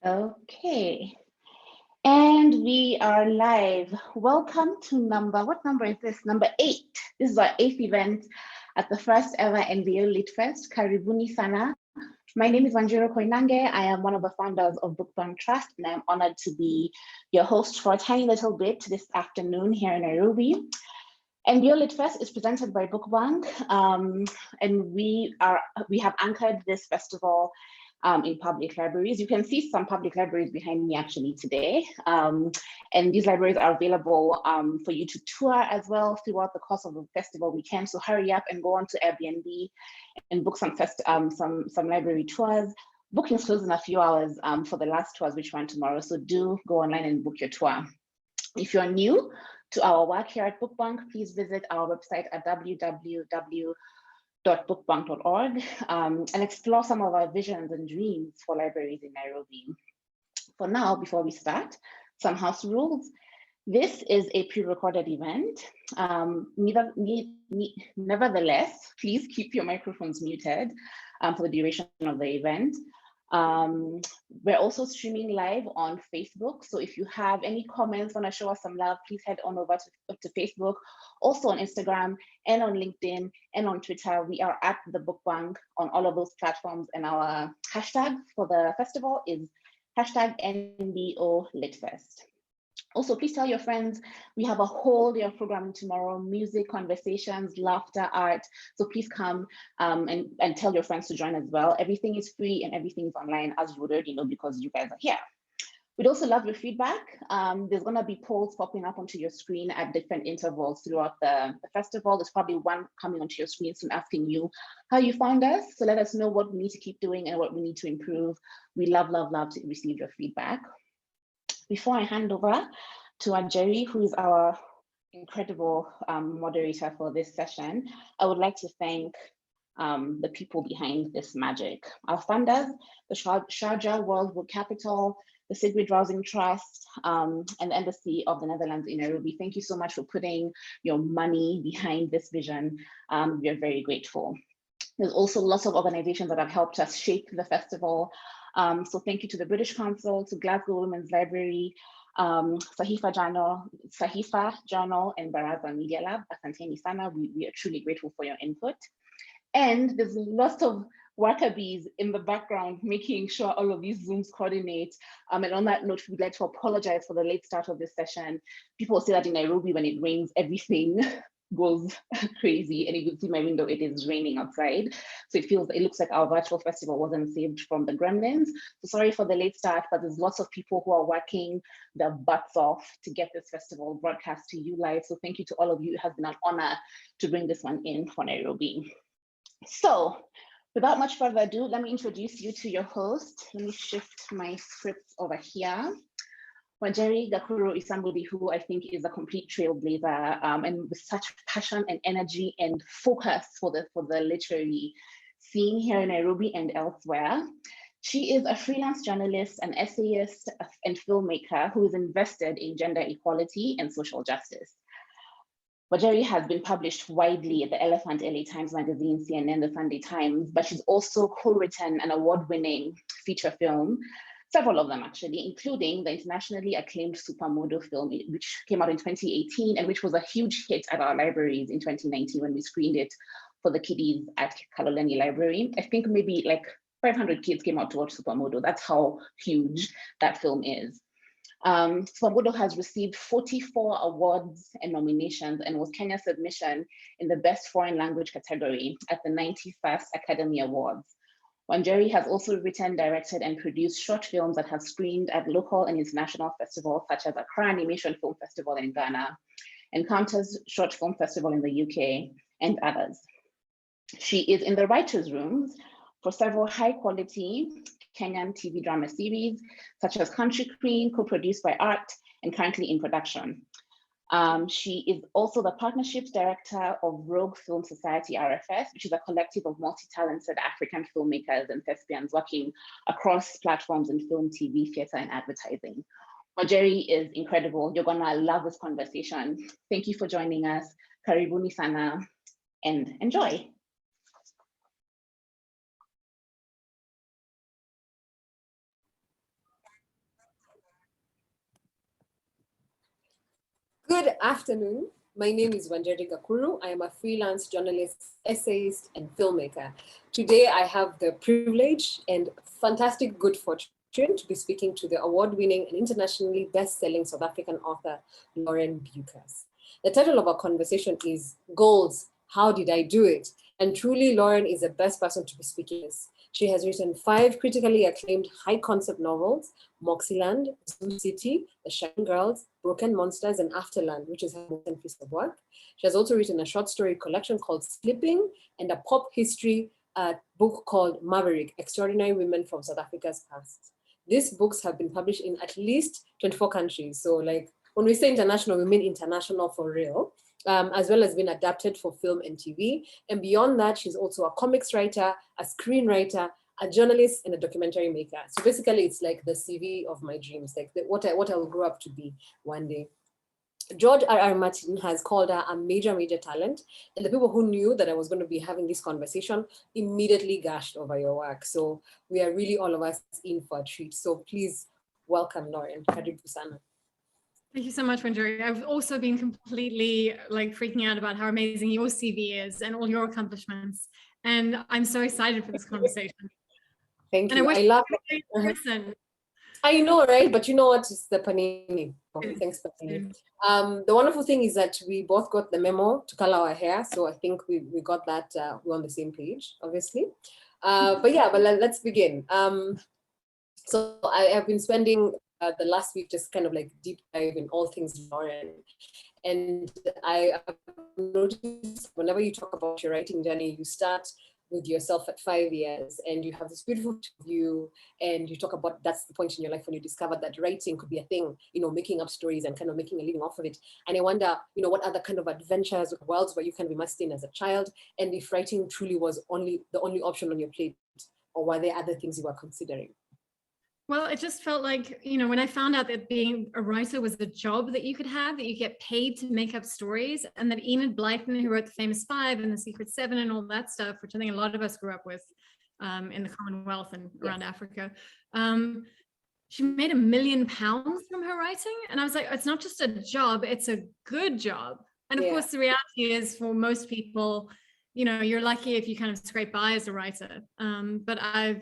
Okay, and we are live. Welcome to what number is this? Number 8. This is our 8th event at the first ever NVO Lit Fest. Karibuni sana. My name is Wanjeri Koinange. I am one of the founders of Book Bank Trust, and I'm honored to be your host for a tiny little bit this afternoon here in Nairobi. NVO Lit Fest is presented by Book Bank, and we have anchored this festival in public libraries. You can see some public libraries behind me actually today. And these libraries are available for you to tour as well throughout the course of the festival weekend. So hurry up and go on to Airbnb and book some library tours. Bookings close in a few hours for the last tours, which run tomorrow. So do go online and book your tour. If you're new to our work here at Book Bank, please visit our website at www.bookbank.org and explore some of our visions and dreams for libraries in Nairobi. For now, before we start, some house rules. This is a pre-recorded event. Nevertheless, please keep your microphones muted for the duration of the event. We're also streaming live on Facebook. So if you have any comments, want to show us some love, please head on over to Facebook, also on Instagram and on LinkedIn and on Twitter. We are at the Book Bank on all of those platforms, and our hashtag for the festival is #NBO Litfest. Also, please tell your friends, we have a whole day of programming tomorrow, music, conversations, laughter, art. So please come and tell your friends to join as well. Everything is free and everything is online, as you would already know, because you guys are here. We'd also love your feedback. There's gonna be polls popping up onto your screen at different intervals throughout the festival. There's probably one coming onto your screen soon asking you how you found us. So let us know what we need to keep doing and what we need to improve. We love to receive your feedback. Before I hand over to Wanjeri, who is our incredible moderator for this session, I would like to thank the people behind this magic. Our funders, the Sharjah World Book Capital, the Sigrid Rousing Trust, and the Embassy of the Netherlands in Nairobi. Thank you so much for putting your money behind this vision. We are very grateful. There's also lots of organizations that have helped us shape the festival. So thank you to the British Council, to Glasgow Women's Library, Sahifa Journal, and Baraza Media Lab. Asanteni sana. We are truly grateful for your input. And there's lots of worker bees in the background making sure all of these Zooms coordinate. And on that note, we'd like to apologize for the late start of this session. People say that in Nairobi, when it rains, everything goes crazy, and you can see my window, it is raining outside. So it looks like our virtual festival wasn't saved from the gremlins. So sorry for the late start, but there's lots of people who are working their butts off to get this festival broadcast to you live. So thank you to all of you. It has been an honor to bring this one in for Nairobi. So without much further ado, let me introduce you to your host. Let me shift my script over here. Wanjeri Gakuru is somebody who I think is a complete trailblazer, and with such passion and energy and focus for the literary scene here in Nairobi and elsewhere. She is a freelance journalist, an essayist, and filmmaker who is invested in gender equality and social justice. Wanjeri has been published widely at the Elephant LA Times Magazine, CNN, the Sunday Times, but she's also co-written an award-winning feature film, several of them actually, including the internationally acclaimed Supermodo film, which came out in 2018 and which was a huge hit at our libraries in 2019 when we screened it for the kiddies at Kaloleni Library. I think maybe like 500 kids came out to watch Supermodo. That's how huge that film is. Supermodo has received 44 awards and nominations and was Kenya's submission in the Best Foreign Language category at the 91st Academy Awards. Wanjeri has also written, directed, and produced short films that have screened at local and international festivals such as Accra Animation Film Festival in Ghana, Encounters Short Film Festival in the UK, and others. She is in the writers' rooms for several high-quality Kenyan TV drama series, such as Country Queen, co-produced by Art, and currently in production. She is also the Partnerships Director of Rogue Film Society, RFS, which is a collective of multi-talented African filmmakers and thespians working across platforms in film, TV, theater, and advertising. Wanjeri is incredible. You're gonna love this conversation. Thank you for joining us. Karibuni sana, and enjoy. Good afternoon. My name is Wanjeri Gakuru. I am a freelance journalist, essayist, and filmmaker. Today, I have the privilege and fantastic good fortune to be speaking to the award-winning and internationally best-selling South African author, Lauren Beukes. The title of our conversation is Goals, How Did I Do It? And truly, Lauren is the best person to be speaking this. She has written 5 critically acclaimed high-concept novels, Moxieland, Zoo City, The Shining Girls, Broken Monsters, and Afterland, which is her most recent piece of work. She has also written a short story collection called Slipping and a pop history book called Maverick, Extraordinary Women from South Africa's Past. These books have been published in at least 24 countries. So like when we say international, we mean international for real. As well as been adapted for film and TV. And beyond that, she's also a comics writer, a screenwriter, a journalist, and a documentary maker. So basically, it's like the CV of my dreams, like what I will grow up to be one day. George R.R. Martin has called her a major talent. And the people who knew that I was going to be having this conversation immediately gushed over your work. So we are really all of us in for a treat. So please welcome Lauren. Karibu sana. Thank you so much, Wanjeri. I've also been completely like freaking out about how amazing your CV is and all your accomplishments. And I'm so excited for this conversation. Thank you. I love it. I know, right? But you know what? It's the panini. Thanks, panini. The wonderful thing is that we both got the memo to color our hair. So I think we got that. We're on the same page, obviously. But let's begin. So I have been spending the last week just kind of like deep dive in all things Lauren. And I noticed whenever you talk about your writing journey, you start with yourself at 5 years and you have this beautiful view and you talk about that's the point in your life when you discovered that writing could be a thing, you know, making up stories and kind of making a living off of it. And I wonder, you know, what other kind of adventures, worlds were you kind of immersed in as a child? And if writing truly was the only option on your plate, or were there other things you were considering? Well, it just felt like, you know, when I found out that being a writer was a job that you could have, that you get paid to make up stories, and that Enid Blyton, who wrote The Famous Five and The Secret Seven and all that stuff, which I think a lot of us grew up with in the Commonwealth and around Africa, she made £1 million from her writing. And I was like, it's not just a job, it's a good job. And of course, the reality is for most people, you know, you're lucky if you kind of scrape by as a writer. But I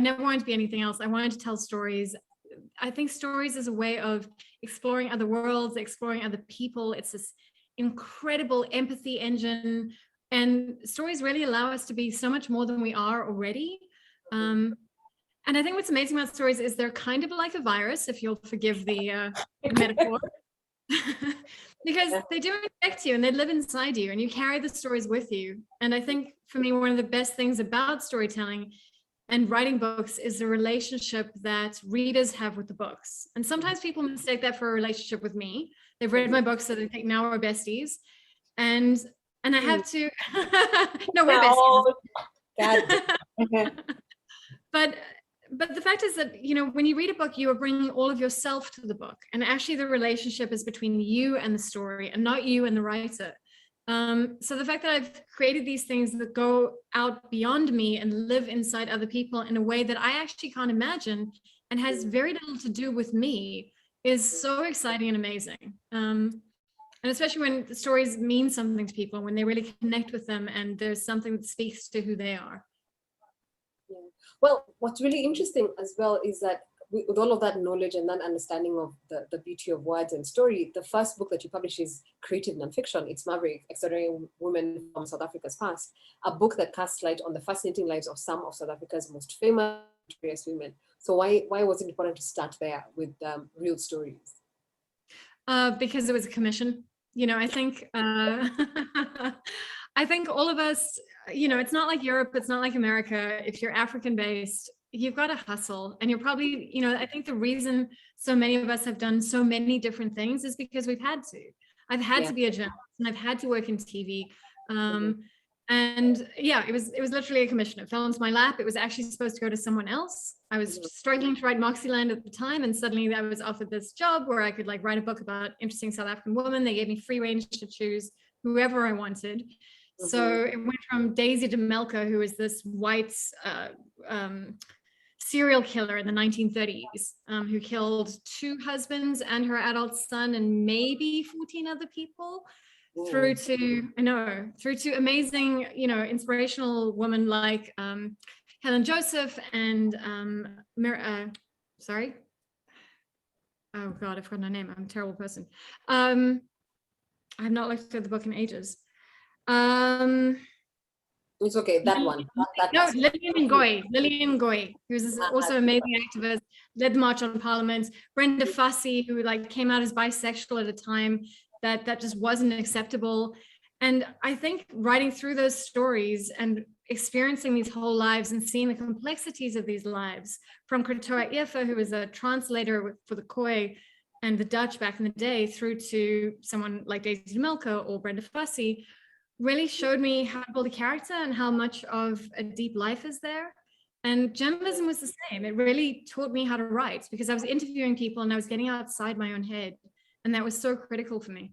never wanted to be anything else. I wanted to tell stories. I think stories is a way of exploring other worlds, exploring other people. It's this incredible empathy engine. And stories really allow us to be so much more than we are already. And I think what's amazing about stories is they're kind of like a virus, if you'll forgive the metaphor. Because they do infect you and they live inside you and you carry the stories with you. And I think for me, one of the best things about storytelling and writing books is the relationship that readers have with the books. And sometimes people mistake that for a relationship with me. They've read my books, so they think now we're besties. And I have to, no, we're besties. But the fact is that, you know, when you read a book, you are bringing all of yourself to the book. And actually the relationship is between you and the story and not you and the writer. So the fact that I've created these things that go out beyond me and live inside other people in a way that I actually can't imagine and has very little to do with me is so exciting and amazing. And especially when the stories mean something to people, when they really connect with them and there's something that speaks to who they are. Well, what's really interesting as well is that with all of that knowledge and that understanding of the beauty of words and story, the first book that you publish is creative nonfiction. It's Maverick, Extraordinary Women from South Africa's Past, a book that casts light on the fascinating lives of some of South Africa's most famous women. So why was it important to start there with real stories? Because it was a commission. You know, I think I think all of us, you know, it's not like Europe, it's not like America. If you're African based, you've got to hustle. And you're probably, you know, I think the reason so many of us have done so many different things is because we've had to. I've had to be a journalist and I've had to work in TV. And yeah, it was literally a commission. It fell into my lap. It was actually supposed to go to someone else. I was struggling to write Moxieland at the time, and suddenly I was offered this job where I could like write a book about interesting South African women. They gave me free range to choose whoever I wanted. So it went from Daisy to Melka, who is this white serial killer in the 1930s who killed 2 husbands and her adult son and maybe 14 other people. Through to amazing, inspirational women like Helen Joseph and sorry. Oh God, I forgot her name. I'm a terrible person. I have not looked at the book in ages. It's okay, that one. Lillian Ngoyi, who's also an amazing activist, led the March on Parliament. Brenda Fassie, who came out as bisexual at a time that just wasn't acceptable. And I think writing through those stories and experiencing these whole lives and seeing the complexities of these lives, from Kritoa Iefa, who was a translator for the Khoi and the Dutch back in the day, through to someone like Daisy Melker or Brenda Fassie, really showed me how to build a character and how much of a deep life is there. And journalism was the same. It really taught me how to write because I was interviewing people and I was getting outside my own head. And that was so critical for me.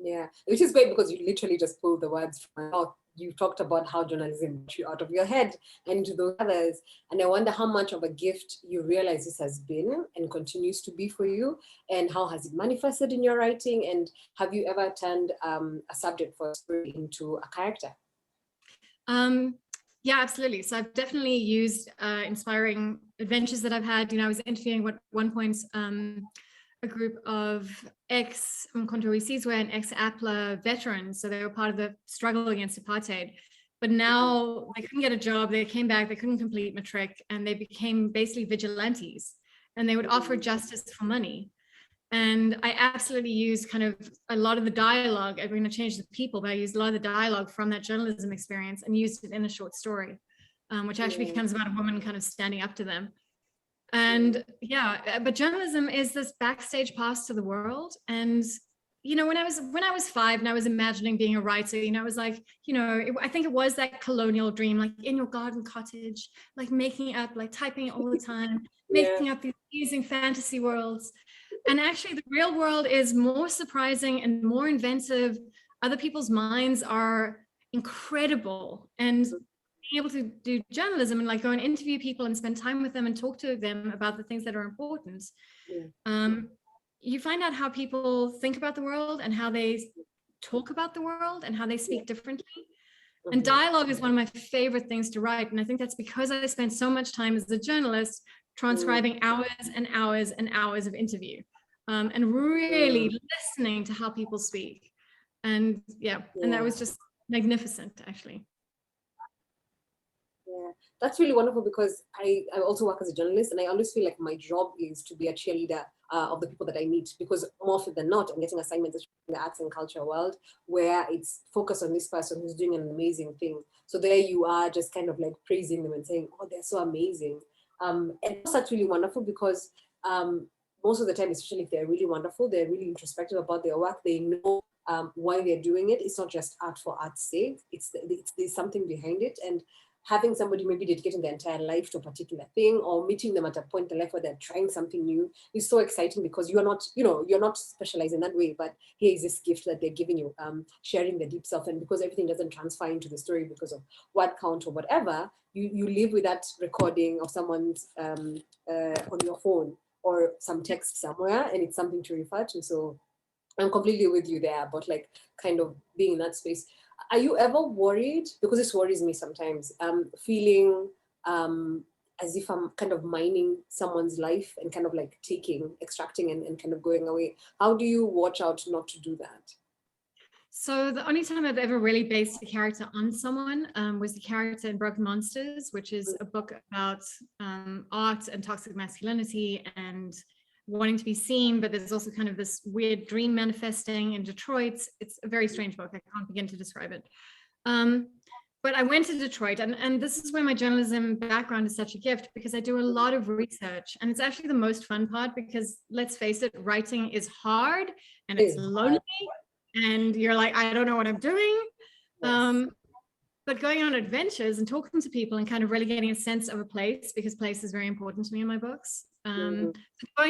Yeah, which is great because you literally just pulled the words from my mouth. You talked about how journalism got you out of your head and into those others. And I wonder how much of a gift you realize this has been and continues to be for you, and how has it manifested in your writing? And have you ever turned a subject for a story into a character? Yeah, absolutely. So I've definitely used inspiring adventures that I've had. I was interviewing at one point a group of ex-Mkhonto we Sizwe and ex-APLA veterans. So they were part of the struggle against apartheid. But now they couldn't get a job. They came back, they couldn't complete matric, and they became basically vigilantes. And they would offer justice for money. And I absolutely used kind of a lot of the dialogue. I'm going to change the people, but I used a lot of the dialogue from that journalism experience and used it in a short story, which actually becomes about a woman kind of standing up to them. And yeah, but journalism is this backstage pass to the world. And when I was 5 and I was imagining being a writer, I was like, I think it was that colonial dream, like in your garden cottage, like making up, like typing all the time, making up these amazing fantasy worlds. And actually the real world is more surprising and more inventive. Other people's minds are incredible. And being able to do journalism and go and interview people and spend time with them and talk to them about the things that are important. You find out how people think about the world and how they talk about the world and how they speak differently. And dialogue is one of my favorite things to write. And I think that's because I spent so much time as a journalist transcribing hours and hours and hours of interview and really listening to how people speak. And and that was just magnificent, actually. Yeah, that's really wonderful because I also work as a journalist, and I always feel like my job is to be a cheerleader of the people that I meet, because more often than not, I'm getting assignments in the arts and culture world where it's focused on this person who's doing an amazing thing. So there you are, just kind of praising them and saying, oh, they're so amazing. And that's really wonderful because most of the time, especially if they're really wonderful, they're really introspective about their work. They know why they're doing it. It's not just art for art's sake. There's something behind it. And having somebody maybe dedicating their entire life to a particular thing, or meeting them at a point in life where they're trying something new, is so exciting because you're not specialized in that way, but here is this gift that they're giving you, sharing their deep self. And because everything doesn't transfer into the story because of word count or whatever, you live with that recording of someone's on your phone or some text somewhere, and it's something to refer to. So I'm completely with you there about kind of being in that space. Are you ever worried, because this worries me sometimes, feeling as if I'm kind of mining someone's life and kind of extracting and kind of going away? How do you watch out not to do that? So the only time I've ever really based a character on someone was the character in Broken Monsters, which is a book about art and toxic masculinity and wanting to be seen, but there's also kind of this weird dream manifesting in Detroit. It's a very strange book. I can't begin to describe it. But I went to Detroit, and this is where my journalism background is such a gift, because I do a lot of research, and it's actually the most fun part, because let's face it, writing is hard and it's lonely and you're like, I don't know what I'm doing. Yes. But going on adventures and talking to people and kind of really getting a sense of a place, because place is very important to me in my books. Going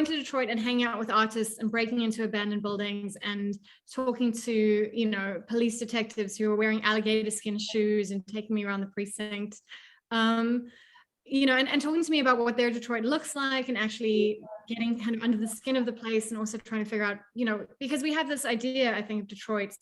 to Detroit and hanging out with artists and breaking into abandoned buildings and talking to, police detectives who are wearing alligator skin shoes and taking me around the precinct. and talking to me about what their Detroit looks like, and actually getting kind of under the skin of the place, and also trying to figure out, because we have this idea, I think, of Detroit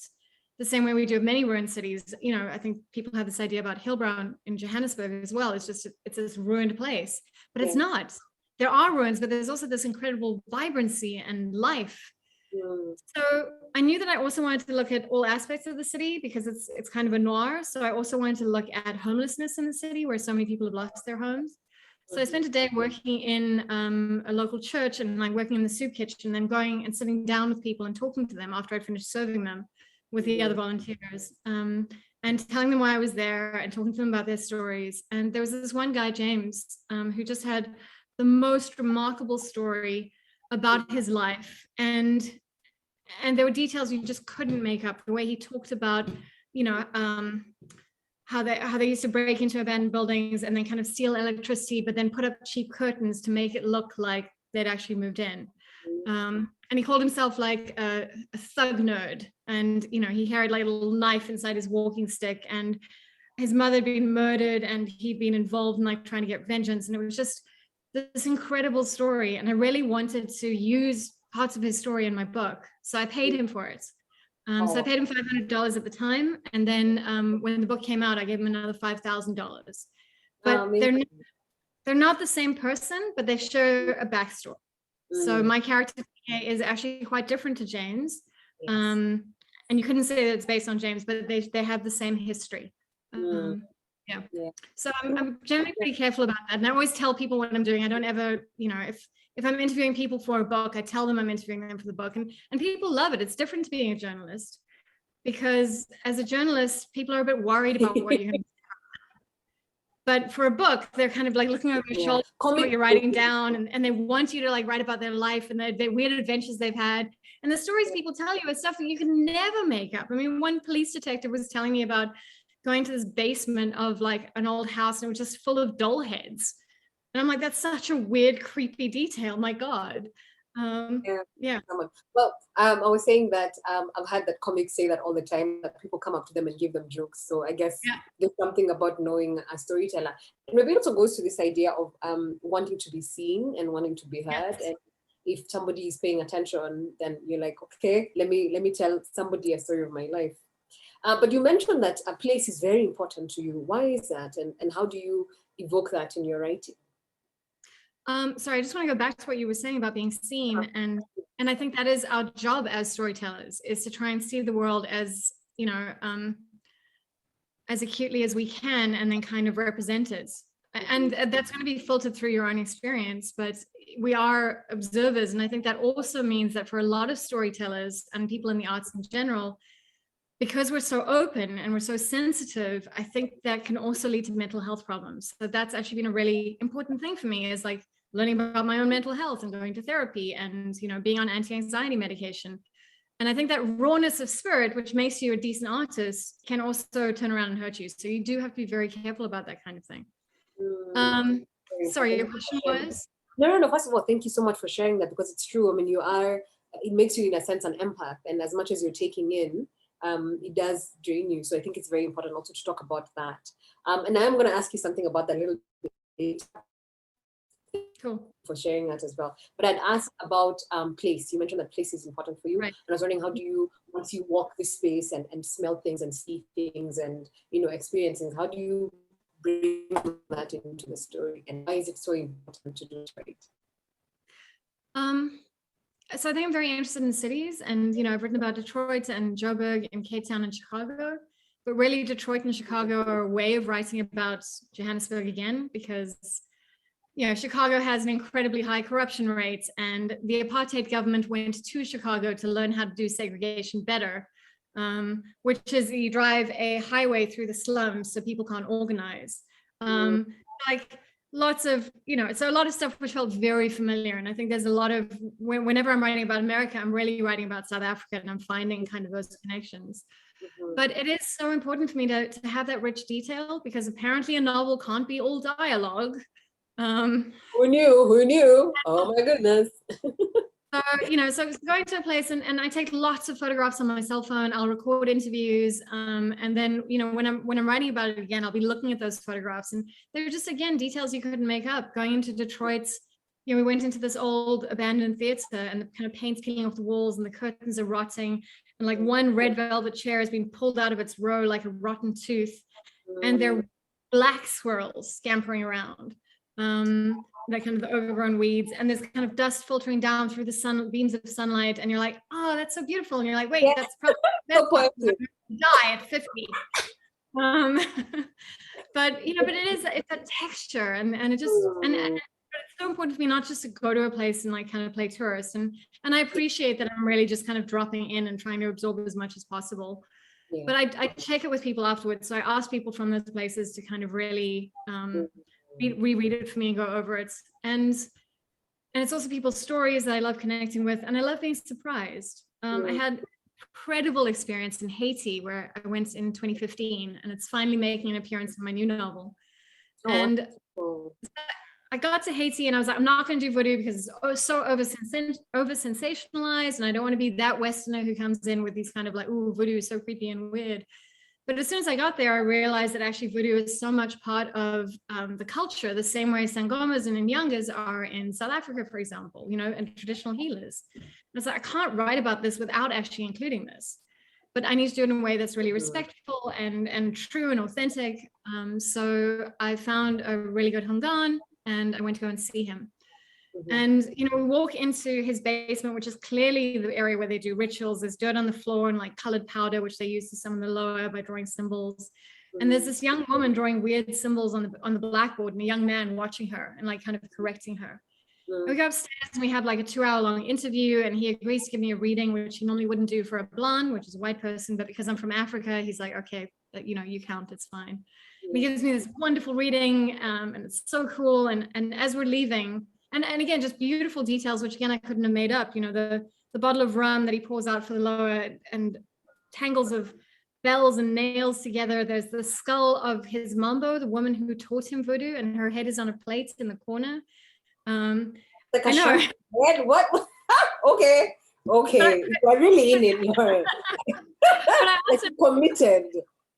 the same way we do of many ruined cities. I think people have this idea about Hillbrow in Johannesburg as well. It's this ruined place, but it's not. There are ruins, but there's also this incredible vibrancy and life. So I knew that I also wanted to look at all aspects of the city, because it's kind of a noir. So I also wanted to look at homelessness in the city, where so many people have lost their homes. So I spent a day working in a local church, and like working in the soup kitchen, and then going and sitting down with people and talking to them after I'd finished serving them with the other volunteers, and telling them why I was there and talking to them about their stories. And there was this one guy, James, who just had the most remarkable story about his life. And there were details you just couldn't make up. The way he talked about, how they used to break into abandoned buildings and then kind of steal electricity, but then put up cheap curtains to make it look like they'd actually moved in. And he called himself like a thug nerd. And, he carried like a little knife inside his walking stick, and his mother had been murdered, and he'd been involved in like trying to get vengeance. And it was just this incredible story. And I really wanted to use parts of his story in my book. So I paid him for it. So I paid him $500 at the time. And then when the book came out, I gave him another $5,000. But they're not the same person, but they share a backstory. So my character is actually quite different to James. And you couldn't say that it's based on James, but they have the same history. So I'm generally pretty careful about that. And I always tell people what I'm doing. I don't ever, if I'm interviewing people for a book, I tell them I'm interviewing them for the book. And people love it. It's different to being a journalist, because as a journalist, people are a bit worried about what you're going to do. But for a book, they're kind of like looking over your shoulder, what you're writing down, and they want you to like write about their life and the weird adventures they've had. And the stories people tell you are stuff that you can never make up. I mean, one police detective was telling me about going to this basement of like an old house, and it was just full of doll heads. And I'm like, that's such a weird, creepy detail. My God. Well, I was saying that I've had that comics say that all the time, that people come up to them and give them jokes. So I guess there's something about knowing a storyteller. And maybe it also goes to this idea of wanting to be seen and wanting to be heard. And if somebody is paying attention, then you're like, okay, let me tell somebody a story of my life. But you mentioned that a place is very important to you. Why is that? And how do you evoke that in your writing? Sorry, I just want to go back to what you were saying about being seen. And I think that is our job as storytellers, is to try and see the world as, as acutely as we can, and then kind of represent it. And that's going to be filtered through your own experience, but we are observers. And I think that also means that for a lot of storytellers and people in the arts in general, because we're so open and we're so sensitive, I think that can also lead to mental health problems. So that's actually been a really important thing for me, is like learning about my own mental health and going to therapy and, being on anti-anxiety medication. And I think that rawness of spirit, which makes you a decent artist, can also turn around and hurt you. So you do have to be very careful about that kind of thing. Sorry, your question was? No. First of all, thank you so much for sharing that, because it's true. I mean, it makes you in a sense an empath. And as much as you're taking in, it does drain you. So I think it's very important also to talk about that. And I'm going to ask you something about that a little bit. Cool. For sharing that as well. But I'd ask about place. You mentioned that place is important for you. Right. And I was wondering, how do you, once you walk this space and smell things and see things and, experience things, how do you bring that into the story? And why is it so important to do it right? So I think I'm very interested in cities, and I've written about Detroit and Joburg and Cape Town and Chicago, but really Detroit and Chicago are a way of writing about Johannesburg again, because Chicago has an incredibly high corruption rate, and the apartheid government went to Chicago to learn how to do segregation better, which is you drive a highway through the slums so people can't organize. Like lots of, so a lot of stuff which felt very familiar. And I think there's a lot of, whenever I'm writing about America, I'm really writing about South Africa, and I'm finding kind of those connections. But it is so important for me to have that rich detail, because apparently a novel can't be all dialogue. Who knew? Oh my goodness. So, so going to a place and I take lots of photographs on my cell phone. I'll record interviews. And then, when I'm writing about it again, I'll be looking at those photographs, and they're just, again, details you couldn't make up. Going into Detroit's, we went into this old abandoned theater, and the kind of paint's peeling off the walls and the curtains are rotting. And like one red velvet chair has been pulled out of its row like a rotten tooth. And there are black squirrels scampering around. That kind of the overgrown weeds, and there's kind of dust filtering down through the beams of sunlight, and you're like, oh, that's so beautiful, and you're like, wait, that's probably die at 50. But it's a texture, and it just and it's so important for me not just to go to a place and like kind of play tourist, and I appreciate that I'm really just kind of dropping in and trying to absorb as much as possible. Yeah. But I check it with people afterwards, so I ask people from those places to kind of really reread it for me and go over it, and it's also people's stories that I love connecting with, and I love being surprised. I had an incredible experience in Haiti where I went in 2015, and it's finally making an appearance in my new novel. And I got to Haiti and I was like, I'm not going to do voodoo because it's so over sensationalized, and I don't want to be that Westerner who comes in with these kind of like, ooh, voodoo is so creepy and weird. But as soon as I got there, I realized that actually voodoo is so much part of the culture, the same way sangomas and nyangas are in South Africa, for example, and traditional healers. And it's like, I can't write about this without actually including this, but I need to do it in a way that's really respectful and true and authentic. So I found a really good Hongan, and I went to go and see him. And we walk into his basement, which is clearly the area where they do rituals. There's dirt on the floor and like colored powder, which they use to summon the lower by drawing symbols. And there's this young woman drawing weird symbols on the blackboard, and a young man watching her and like kind of correcting her. We go upstairs and we have like a 2-hour-long interview, and he agrees to give me a reading, which he normally wouldn't do for a blonde, which is a white person, but because I'm from Africa, he's like, okay, you count, it's fine. And he gives me this wonderful reading, and it's so cool. And as we're leaving, and again, just beautiful details, which again, I couldn't have made up, the bottle of rum that he pours out for the lower, and tangles of bells and nails together. There's the skull of his mambo, the woman who taught him voodoo, and her head is on a plate in the corner. Like a shark head? What? Okay. You're really in it. You're committed.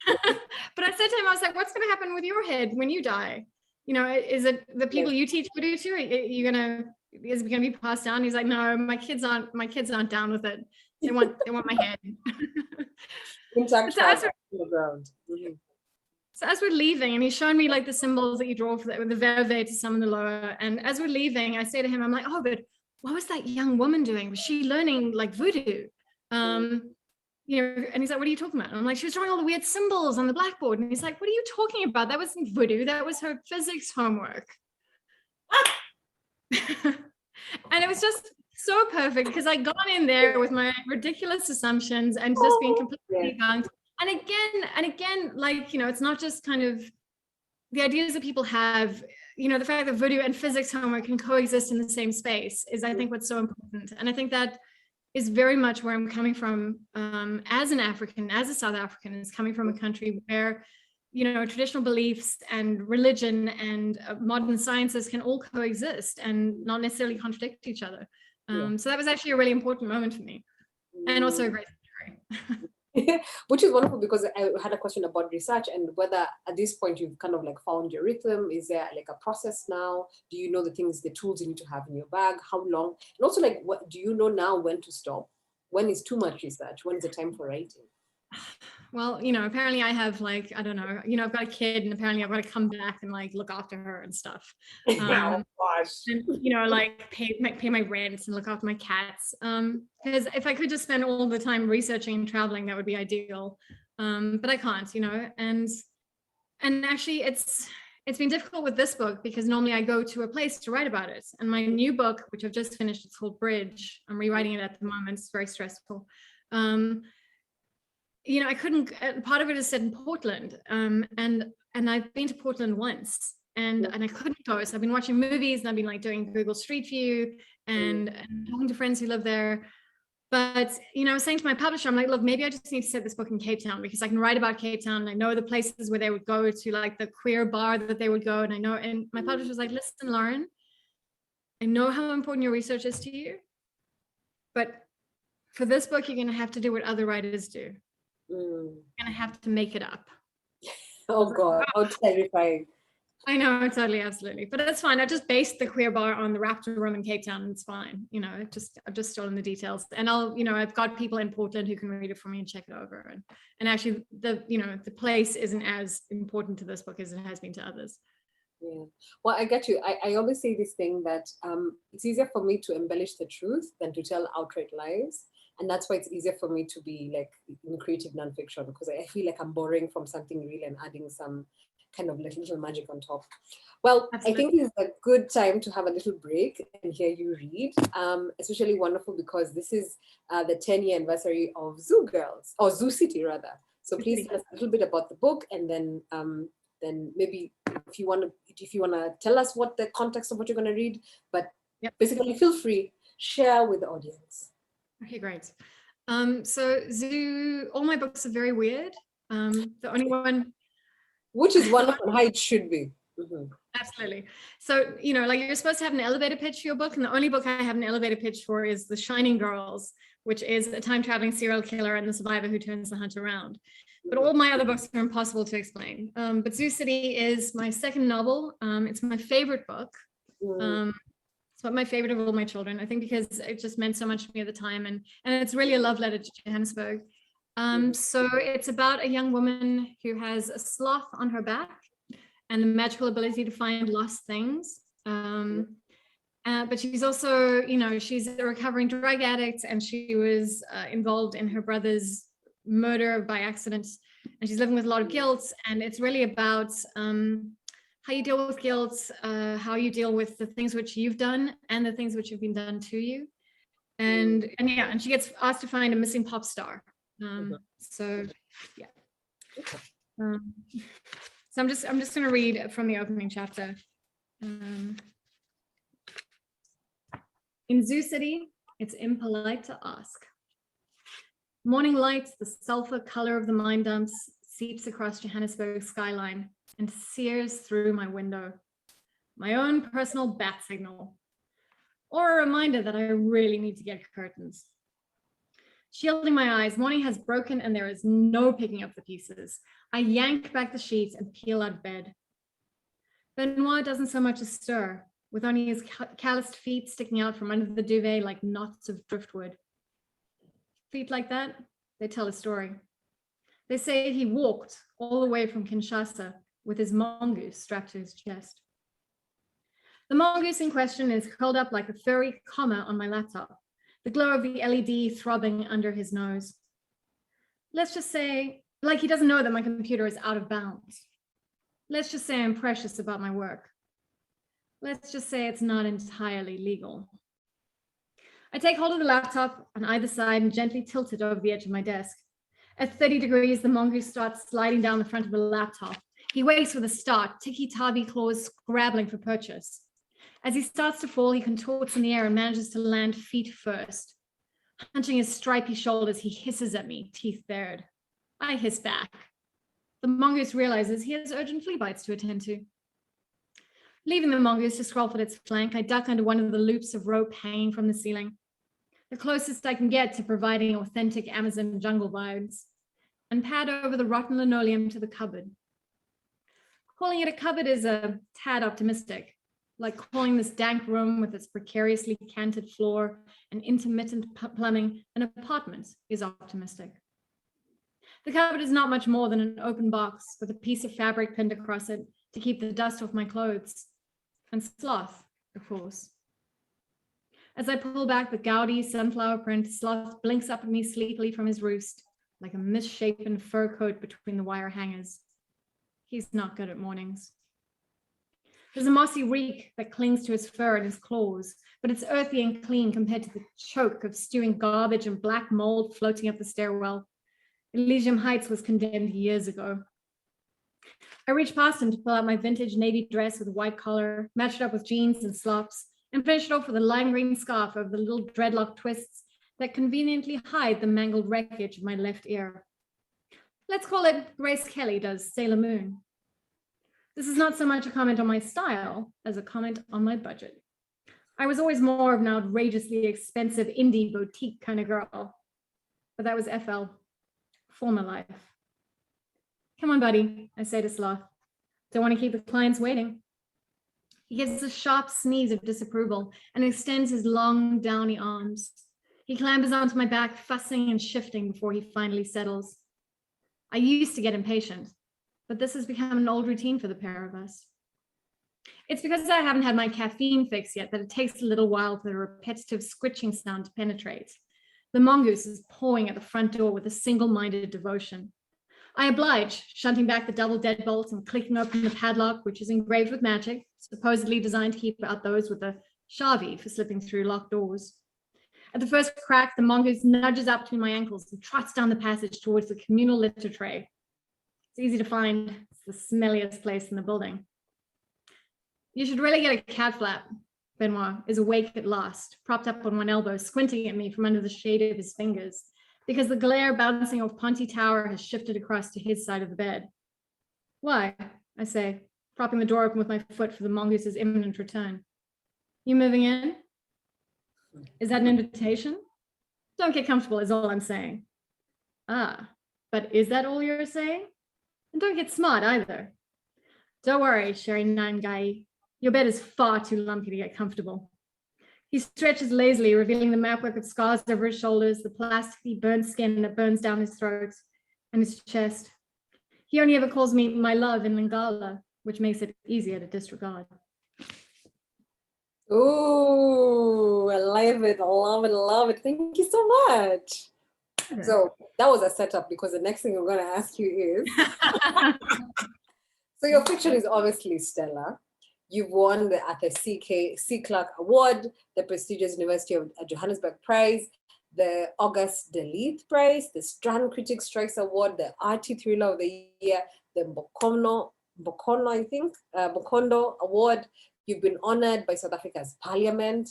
But I said to him, I was like, what's going to happen with your head when you die? Is it the people you teach voodoo to? Is it going to be passed down? He's like, no, my kids aren't down with it. They want my head. So as we're leaving, and he's showing me like the symbols that you draw for the verve to summon the lower. And as we're leaving, I say to him, I'm like, oh, but what was that young woman doing? Was she learning like voodoo? And he's like, what are you talking about? And I'm like, she was drawing all the weird symbols on the blackboard. And he's like, what are you talking about? That wasn't voodoo. That was her physics homework. And it was just so perfect because I'd gone in there with my ridiculous assumptions and just being completely debunked. And again, like, it's not just kind of the ideas that people have, the fact that voodoo and physics homework can coexist in the same space is, I think, what's so important. And I think that is very much where I'm coming from as an African, as a South African, is coming from a country where, traditional beliefs and religion and modern sciences can all coexist and not necessarily contradict each other. So that was actually a really important moment for me, and also a great story. Which is wonderful, because I had a question about research and whether at this point you've kind of like found your rhythm. Is there like a process now? Do you know the tools you need to have in your bag? How long? And also, like, what do you know now when to stop? When is too much research? When is the time for writing? Well, apparently I have like, I don't know, I've got a kid, and apparently I've got to come back and like look after her and stuff. Oh gosh. And, like pay my rent and look after my cats. Because if I could just spend all the time researching and traveling, that would be ideal. But I can't, and actually it's been difficult with this book because normally I go to a place to write about it. And my new book, which I've just finished, it's called Bridge. I'm rewriting it at the moment. It's very stressful. I couldn't, part of it is set in Portland, and I've been to Portland once, and I couldn't go. So I've been watching movies, and I've been like doing Google Street View and talking to friends who live there. But, I was saying to my publisher, I'm like, look, maybe I just need to set this book in Cape Town because I can write about Cape Town. And I know the places where they would go to, like the queer bar that they would go. And my publisher was like, listen, Lauren, I know how important your research is to you, But for this book, you're going to have to do what other writers do. Mm. You're going to have to make it up. Oh God, how terrifying. I know, totally, absolutely. But that's fine. I just based the queer bar on the Raptor room in Cape Town, and it's fine. You know, I've just stolen the details. And I've got people in Portland who can read it for me and check it over. And actually the place isn't as important to this book as it has been to others. Yeah. Well, I get you. I always say this thing that it's easier for me to embellish the truth than to tell outright lies. And that's why it's easier for me to be like in creative nonfiction, because I feel like I'm borrowing from something real and adding some kind of little magic on top. Well, Absolutely. I think it's a good time to have a little break and hear you read. Especially wonderful because this is the 10-year anniversary of Zoo Girls, or Zoo City rather. So please tell us a little bit about the book, and then maybe if you want to tell us what the context of what you're going to read, but basically feel free, share with the audience. Okay, great. So Zoo, all my books are very weird. The only one, which is wonderful, how it should be. Mm-hmm. Absolutely. So, like you're supposed to have an elevator pitch for your book, and the only book I have an elevator pitch for is The Shining Girls, which is a time-traveling serial killer and the survivor who turns the hunt around. But all my other books are impossible to explain. But Zoo City is my second novel. It's my favorite book. It's what my favorite of all my children, I think, because it just meant so much to me at the time. And it's really a love letter to Johannesburg. So it's about a young woman who has a sloth on her back and the magical ability to find lost things. But she's also, she's a recovering drug addict, and she was involved in her brother's murder by accident, and she's living with a lot of guilt. And it's really about how you deal with guilt, how you deal with the things which you've done and the things which have been done to you. And she gets asked to find a missing pop star. So I'm just going to read from the opening chapter. In Zoo City, it's impolite to ask. Morning light, the sulfur color of the mine dumps, seeps across Johannesburg's skyline and sears through my window. My own personal bat signal, or a reminder that I really need to get curtains. Shielding my eyes, morning has broken and there is no picking up the pieces. I yank back the sheets and peel out of bed. Benoit doesn't so much as stir, with only his calloused feet sticking out from under the duvet like knots of driftwood. Feet like that, they tell a story. They say he walked all the way from Kinshasa with his mongoose strapped to his chest. The mongoose in question is curled up like a furry comma on my laptop, the glow of the LED throbbing under his nose. Let's just say, like he doesn't know that my computer is out of bounds. Let's just say I'm precious about my work. Let's just say it's not entirely legal. I take hold of the laptop on either side and gently tilt it over the edge of my desk. At 30 degrees, the mongoose starts sliding down the front of the laptop. He wakes with a start, ticky-tabi claws scrabbling for purchase. As he starts to fall, he contorts in the air and manages to land feet first. Hunching his stripy shoulders, he hisses at me, teeth bared. I hiss back. The mongoose realizes he has urgent flea bites to attend to. Leaving the mongoose to scroll at its flank, I duck under one of the loops of rope hanging from the ceiling. The closest I can get to providing authentic Amazon jungle vibes, and pad over the rotten linoleum to the cupboard. Calling it a cupboard is a tad optimistic, like calling this dank room with its precariously canted floor and intermittent plumbing an apartment is optimistic. The cupboard is not much more than an open box with a piece of fabric pinned across it to keep the dust off my clothes, and Sloth, of course. As I pull back the gaudy sunflower print, Sloth blinks up at me sleepily from his roost, like a misshapen fur coat between the wire hangers. He's not good at mornings. There's a mossy reek that clings to his fur and his claws, but it's earthy and clean compared to the choke of stewing garbage and black mold floating up the stairwell. Elysium Heights was condemned years ago. I reach past him to pull out my vintage navy dress with a white collar, match it up with jeans and slops, and finish it off with a lime green scarf over the little dreadlock twists that conveniently hide the mangled wreckage of my left ear. Let's call it Grace Kelly does Sailor Moon. This is not so much a comment on my style as a comment on my budget. I was always more of an outrageously expensive indie boutique kind of girl. But that was FL, former life. Come on, buddy, I say to Sloth. Don't want to keep the clients waiting. He gives a sharp sneeze of disapproval and extends his long, downy arms. He clambers onto my back, fussing and shifting before he finally settles. I used to get impatient, but this has become an old routine for the pair of us. It's because I haven't had my caffeine fix yet that it takes a little while for the repetitive squitching sound to penetrate. The mongoose is pawing at the front door with a single-minded devotion. I oblige, shunting back the double deadbolts and clicking open the padlock, which is engraved with magic, supposedly designed to keep out those with a shavi for slipping through locked doors. At the first crack, the mongoose nudges up between my ankles and trots down the passage towards the communal litter tray. It's easy to find. It's the smelliest place in the building. You should really get a cat flap. Benoit is awake at last, propped up on one elbow, squinting at me from under the shade of his fingers, because the glare bouncing off Ponty Tower has shifted across to his side of the bed. Why? I say, propping the door open with my foot for the mongoose's imminent return. You moving in? Is that an invitation? Don't get comfortable is all I'm saying. Ah, but is that all you're saying? And don't get smart either. Don't worry, Sherry Nangai. Your bed is far too lumpy to get comfortable. He stretches lazily, revealing the mapwork of scars over his shoulders, the plasticky burnt skin that burns down his throat and his chest. He only ever calls me my love in Lingala, which makes it easier to disregard. Ooh, I love it, love it, love it. Thank you so much. Okay. So that was a setup because the next thing I'm going to ask you is, so your fiction is obviously stellar. You've won the Arthur C. Clarke Award, the prestigious University of Johannesburg Prize, the August de Leith Prize, the Strand Critics' Choice Award, the RT Thriller of the Year, the Bokondo Award. You've been honored by South Africa's Parliament.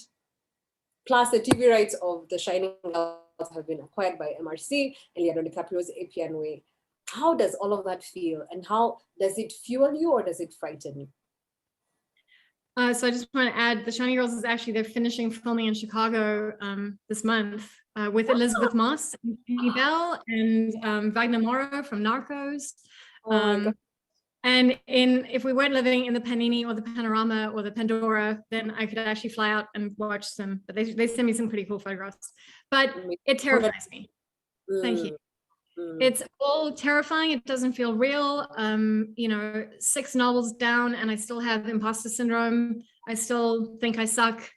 Plus, the TV rights of The Shining Girls have been acquired by MRC and Leonardo DiCaprio's Appian Way. How does all of that feel? And how does it fuel you or does it frighten you? So I just want to add, The Shining Girls is actually, they're finishing filming in Chicago this month with Elizabeth Moss and Penny Bell and Wagner Moura from Narcos. And if we weren't living in the Panini or the Panorama or the Pandora, then I could actually fly out and watch them. But they send me some pretty cool photographs. But it terrifies me. Thank you. It's all terrifying. It doesn't feel real. 6 novels down and I still have imposter syndrome. I still think I suck.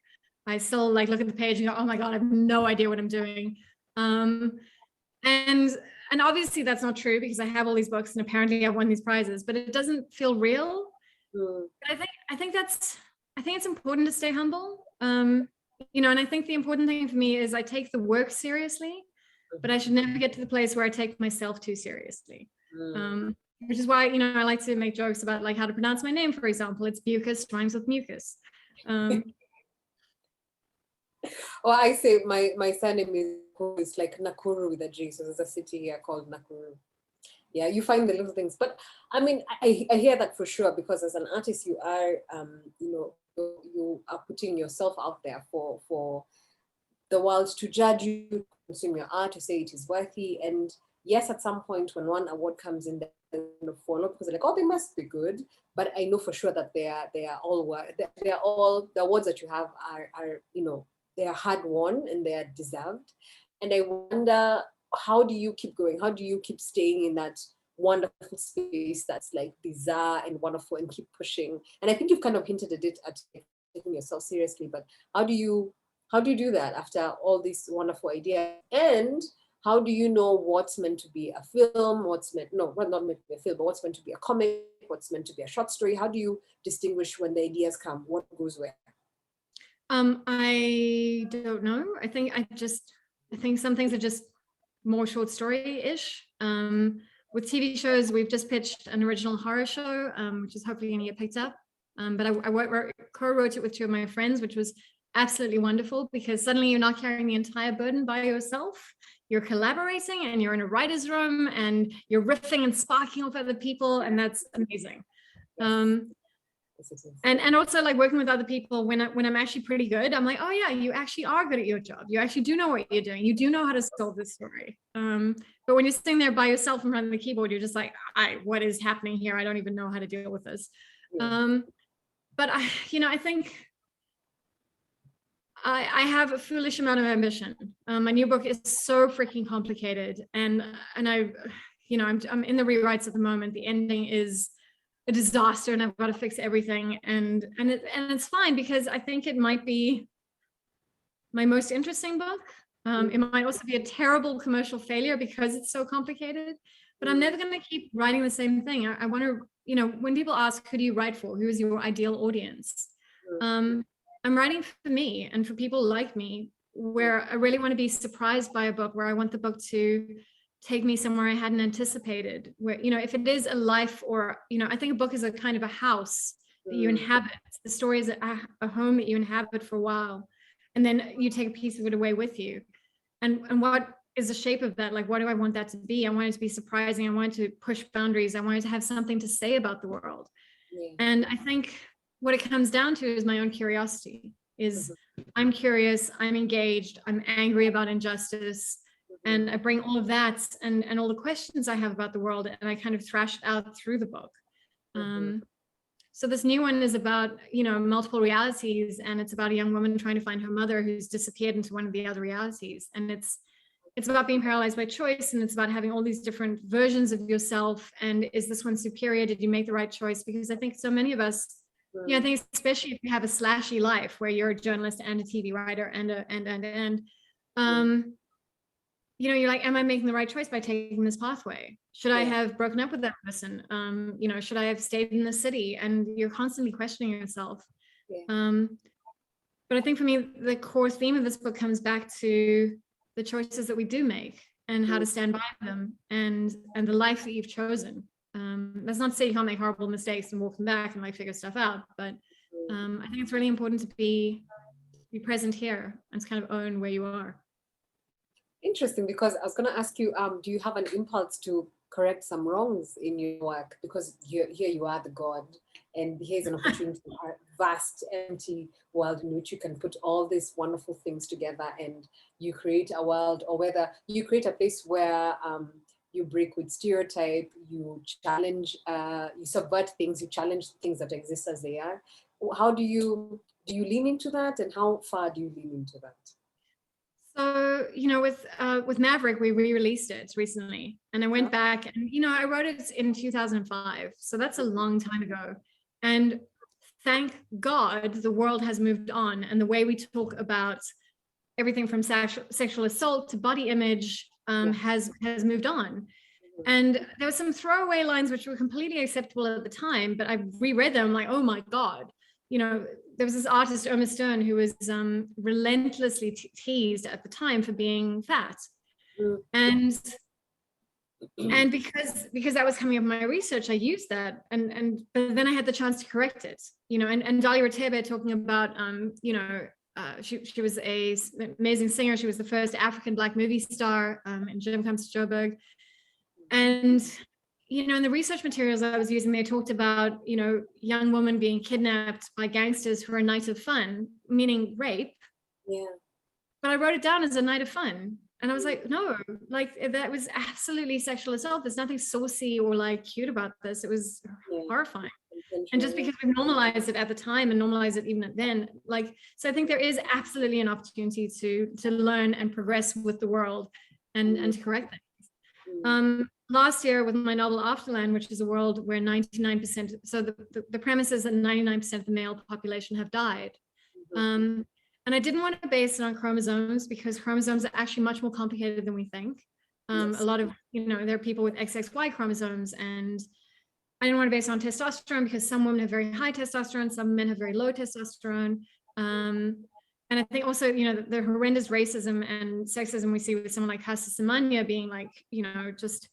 I still look at the page and go, oh my God, I have no idea what I'm doing. And obviously that's not true because I have all these books and apparently I've won these prizes, but it doesn't feel real. But I think it's important to stay humble. And I think the important thing for me is I take the work seriously. But I should never get to the place where I take myself too seriously. Which is why, I like to make jokes about how to pronounce my name, for example. It's Beukes, rhymes with mucus. Well, I say my surname is like Nakuru with a G. So there's a city here called Nakuru. Yeah, you find the little things. But I mean, I hear that for sure because as an artist, you are, you are putting yourself out there for the world to judge you, consume your art, to say it is worthy. And yes, at some point when one award comes in, they follow because they're like, oh, they must be good. But I know for sure that they are all the awards that you have are they are hard won and they are deserved. And I wonder, how do you keep going? How do you keep staying in that wonderful space that's bizarre and wonderful and keep pushing? And I think you've kind of hinted at it at taking yourself seriously, but how do you do that after all these wonderful ideas? And how do you know what's meant to be a film, not meant to be a film, but what's meant to be a comic, what's meant to be a short story? How do you distinguish when the ideas come, what goes where? I don't know. I think some things are just more short story-ish. With TV shows, we've just pitched an original horror show, which is hopefully going to get picked up. But I co-wrote it with 2 of my friends, which was absolutely wonderful because suddenly you're not carrying the entire burden by yourself. You're collaborating and you're in a writer's room and you're riffing and sparking off other people, and that's amazing. Yes, it is. And also like working with other people when I'm actually pretty good, I'm like, oh yeah, you actually are good at your job. You actually do know what you're doing. You do know how to solve this story. But when you're sitting there by yourself in front of the keyboard, you're just like, what is happening here? I don't even know how to deal with this. Yeah. But I think I have a foolish amount of ambition. My new book is so freaking complicated, and I'm in the rewrites at the moment. The ending is a disaster, and I've got to fix everything, and it's fine because I think it might be my most interesting book. It might also be a terrible commercial failure because it's so complicated. But I'm never going to keep writing the same thing. I want to, when people ask, who do you write for? Who is your ideal audience? I'm writing for me and for people like me, where I really want to be surprised by a book, where I want the book to take me somewhere I hadn't anticipated, where, if it is a life or, I think a book is a kind of a house that you inhabit. The story is a home that you inhabit for a while, and then you take a piece of it away with you. And what is the shape of that? Like, what do I want that to be? I want it to be surprising. I want it to push boundaries. I want it to have something to say about the world. Yeah. And I think what it comes down to is my own curiosity. I'm curious, I'm engaged, I'm angry about injustice, and I bring all of that and all the questions I have about the world, and I kind of thrash it out through the book. So this new one is about, multiple realities, and it's about a young woman trying to find her mother who's disappeared into one of the other realities. And it's about being paralyzed by choice, and it's about having all these different versions of yourself. And is this one superior? Did you make the right choice? Because I think so many of us, I think especially if you have a slashy life where you're a journalist and a TV writer and you're like, am I making the right choice by taking this pathway? Should I have broken up with that person? Should I have stayed in the city? And you're constantly questioning yourself. But I think for me, the core theme of this book comes back to the choices that we do make and how to stand by them and the life that you've chosen. That's not to say you can't make horrible mistakes and walk them back and like figure stuff out, but I think it's really important to be present here and to kind of own where you are. Interesting, because I was going to ask you, do you have an impulse to correct some wrongs in your work? Because here you are the god, and here's an opportunity for a vast, empty world in which you can put all these wonderful things together and you create a world, or whether you create a place where you break with stereotype, you challenge, you subvert things, you challenge things that exist as they are. How do you lean into that, and how far do you lean into that? So, with Maverick, we re-released it recently, and I went back and, I wrote it in 2005. So that's a long time ago. And thank God the world has moved on, and the way we talk about everything from sexual assault to body image has moved on. And there were some throwaway lines which were completely acceptable at the time, but I reread them like, oh my God. There was this artist, Irma Stern, who was relentlessly teased at the time for being fat. And because that was coming up in my research, I used that. But then I had the chance to correct it, and Dahlia Ratebe talking about, she was an amazing singer. She was the first African Black movie star in Jim Comes to Joburg. And in the research materials I was using, they talked about, young women being kidnapped by gangsters for a night of fun, meaning rape. Yeah. But I wrote it down as a night of fun. And I was like, no, like that was absolutely sexual assault. There's nothing saucy or like cute about this. It was horrifying. And just because we normalized it at the time and normalized it even then, so I think there is absolutely an opportunity to learn and progress with the world and to correct things. Last year with my novel Afterland, which is a world where 99%, so the premise is that 99% of the male population have died. And I didn't want to base it on chromosomes, because chromosomes are actually much more complicated than we think. A lot of, there are people with XXY chromosomes, and I didn't want to base it on testosterone because some women have very high testosterone, some men have very low testosterone. And I think also, the horrendous racism and sexism we see with someone like Casa Semenya being just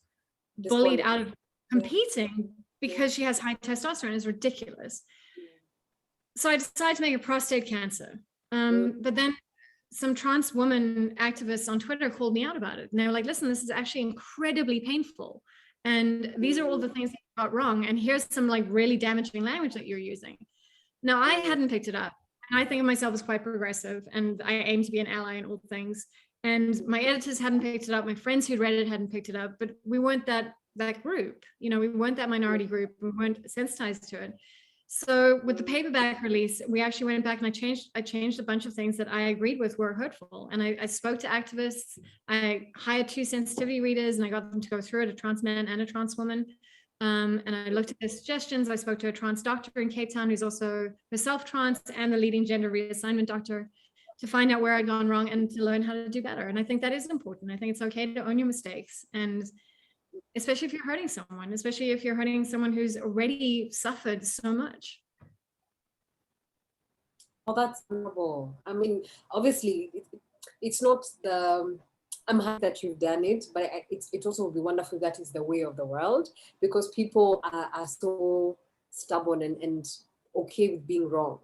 bullied out of competing because she has high testosterone is ridiculous. So I decided to make it prostate cancer. But then some trans woman activists on Twitter called me out about it. And they were like, listen, this is actually incredibly painful. And these are all the things that you got wrong. And here's some like really damaging language that you're using. Now, I hadn't picked it up. And I think of myself as quite progressive, and I aim to be an ally in all things. And my editors hadn't picked it up. My friends who'd read it hadn't picked it up, but we weren't that group. You know, we weren't that minority group. We weren't sensitized to it. So with the paperback release, we actually went back and I changed a bunch of things that I agreed with were hurtful. And I spoke to activists. I hired 2 sensitivity readers and I got them to go through it, a trans man and a trans woman. And I looked at their suggestions. I spoke to a trans doctor in Cape Town who's also herself trans and the leading gender reassignment doctor to find out where I'd gone wrong and to learn how to do better. And I think that is important. I think it's okay to own your mistakes, and especially if you're hurting someone, especially if you're hurting someone who's already suffered so much. Oh, that's horrible. I mean, obviously, it's not the. I'm happy that you've done it, but it also would be wonderful that is the way of the world, because people are so stubborn and okay with being wrong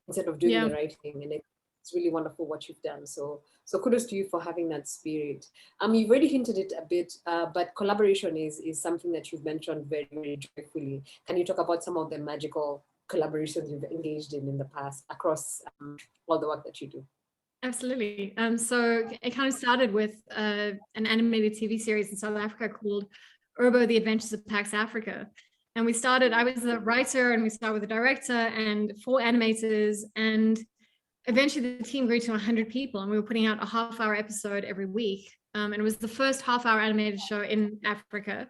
instead of doing the right thing. And it's really wonderful what you've done. So kudos to you for having that spirit. You've already hinted it a bit, but collaboration is something that you've mentioned very, very joyfully. Can you talk about some of the magical collaborations you've engaged in the past across all the work that you do? Absolutely. So it kind of started with an animated TV series in South Africa called Urbo, The Adventures of Pax Africa. And I was a writer, and we started with a director and 4 animators. And eventually the team grew to 100 people, and we were putting out a half-hour episode every week. And it was the first half-hour animated show in Africa.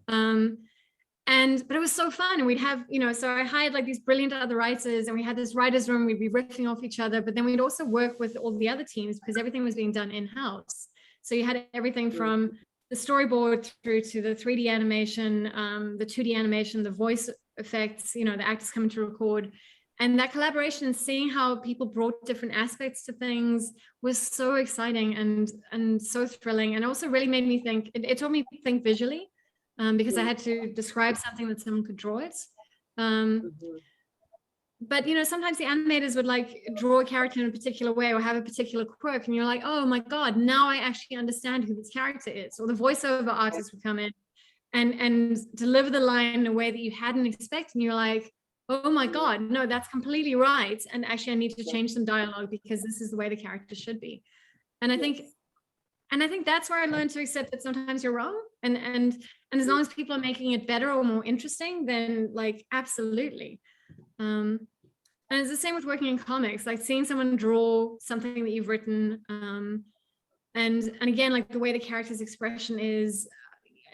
But it was so fun, and we'd have, so I hired like these brilliant other writers, and we had this writers' room, we'd be riffing off each other, but then we'd also work with all the other teams because everything was being done in-house. So you had everything from the storyboard through to the 3D animation, the 2D animation, the voice effects, the actors coming to record. And that collaboration and seeing how people brought different aspects to things was so exciting and so thrilling, and also really made me think. It taught me to think visually. Because I had to describe something that someone could draw it. But, sometimes the animators would like draw a character in a particular way or have a particular quirk, and you're like, oh my God, now I actually understand who this character is. Or the voiceover artist would come in and deliver the line in a way that you hadn't expected. And you're like, oh my God, no, that's completely right. And actually I need to change some dialogue because this is the way the character should be. And I think that's where I learned to accept that sometimes you're wrong. And as long as people are making it better or more interesting, then like, absolutely. And it's the same with working in comics, like seeing someone draw something that you've written. And again, like the way the character's expression is,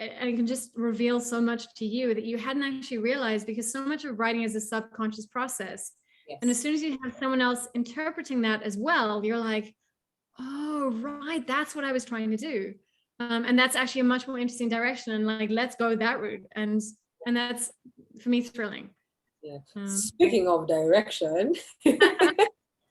and it can just reveal so much to you that you hadn't actually realized, because so much of writing is a subconscious process. Yes. And as soon as you have someone else interpreting that as well, you're like, oh, right, that's what I was trying to do. And that's actually a much more interesting direction, and like, let's go that route. And that's, for me, thrilling. Yeah. Speaking of direction,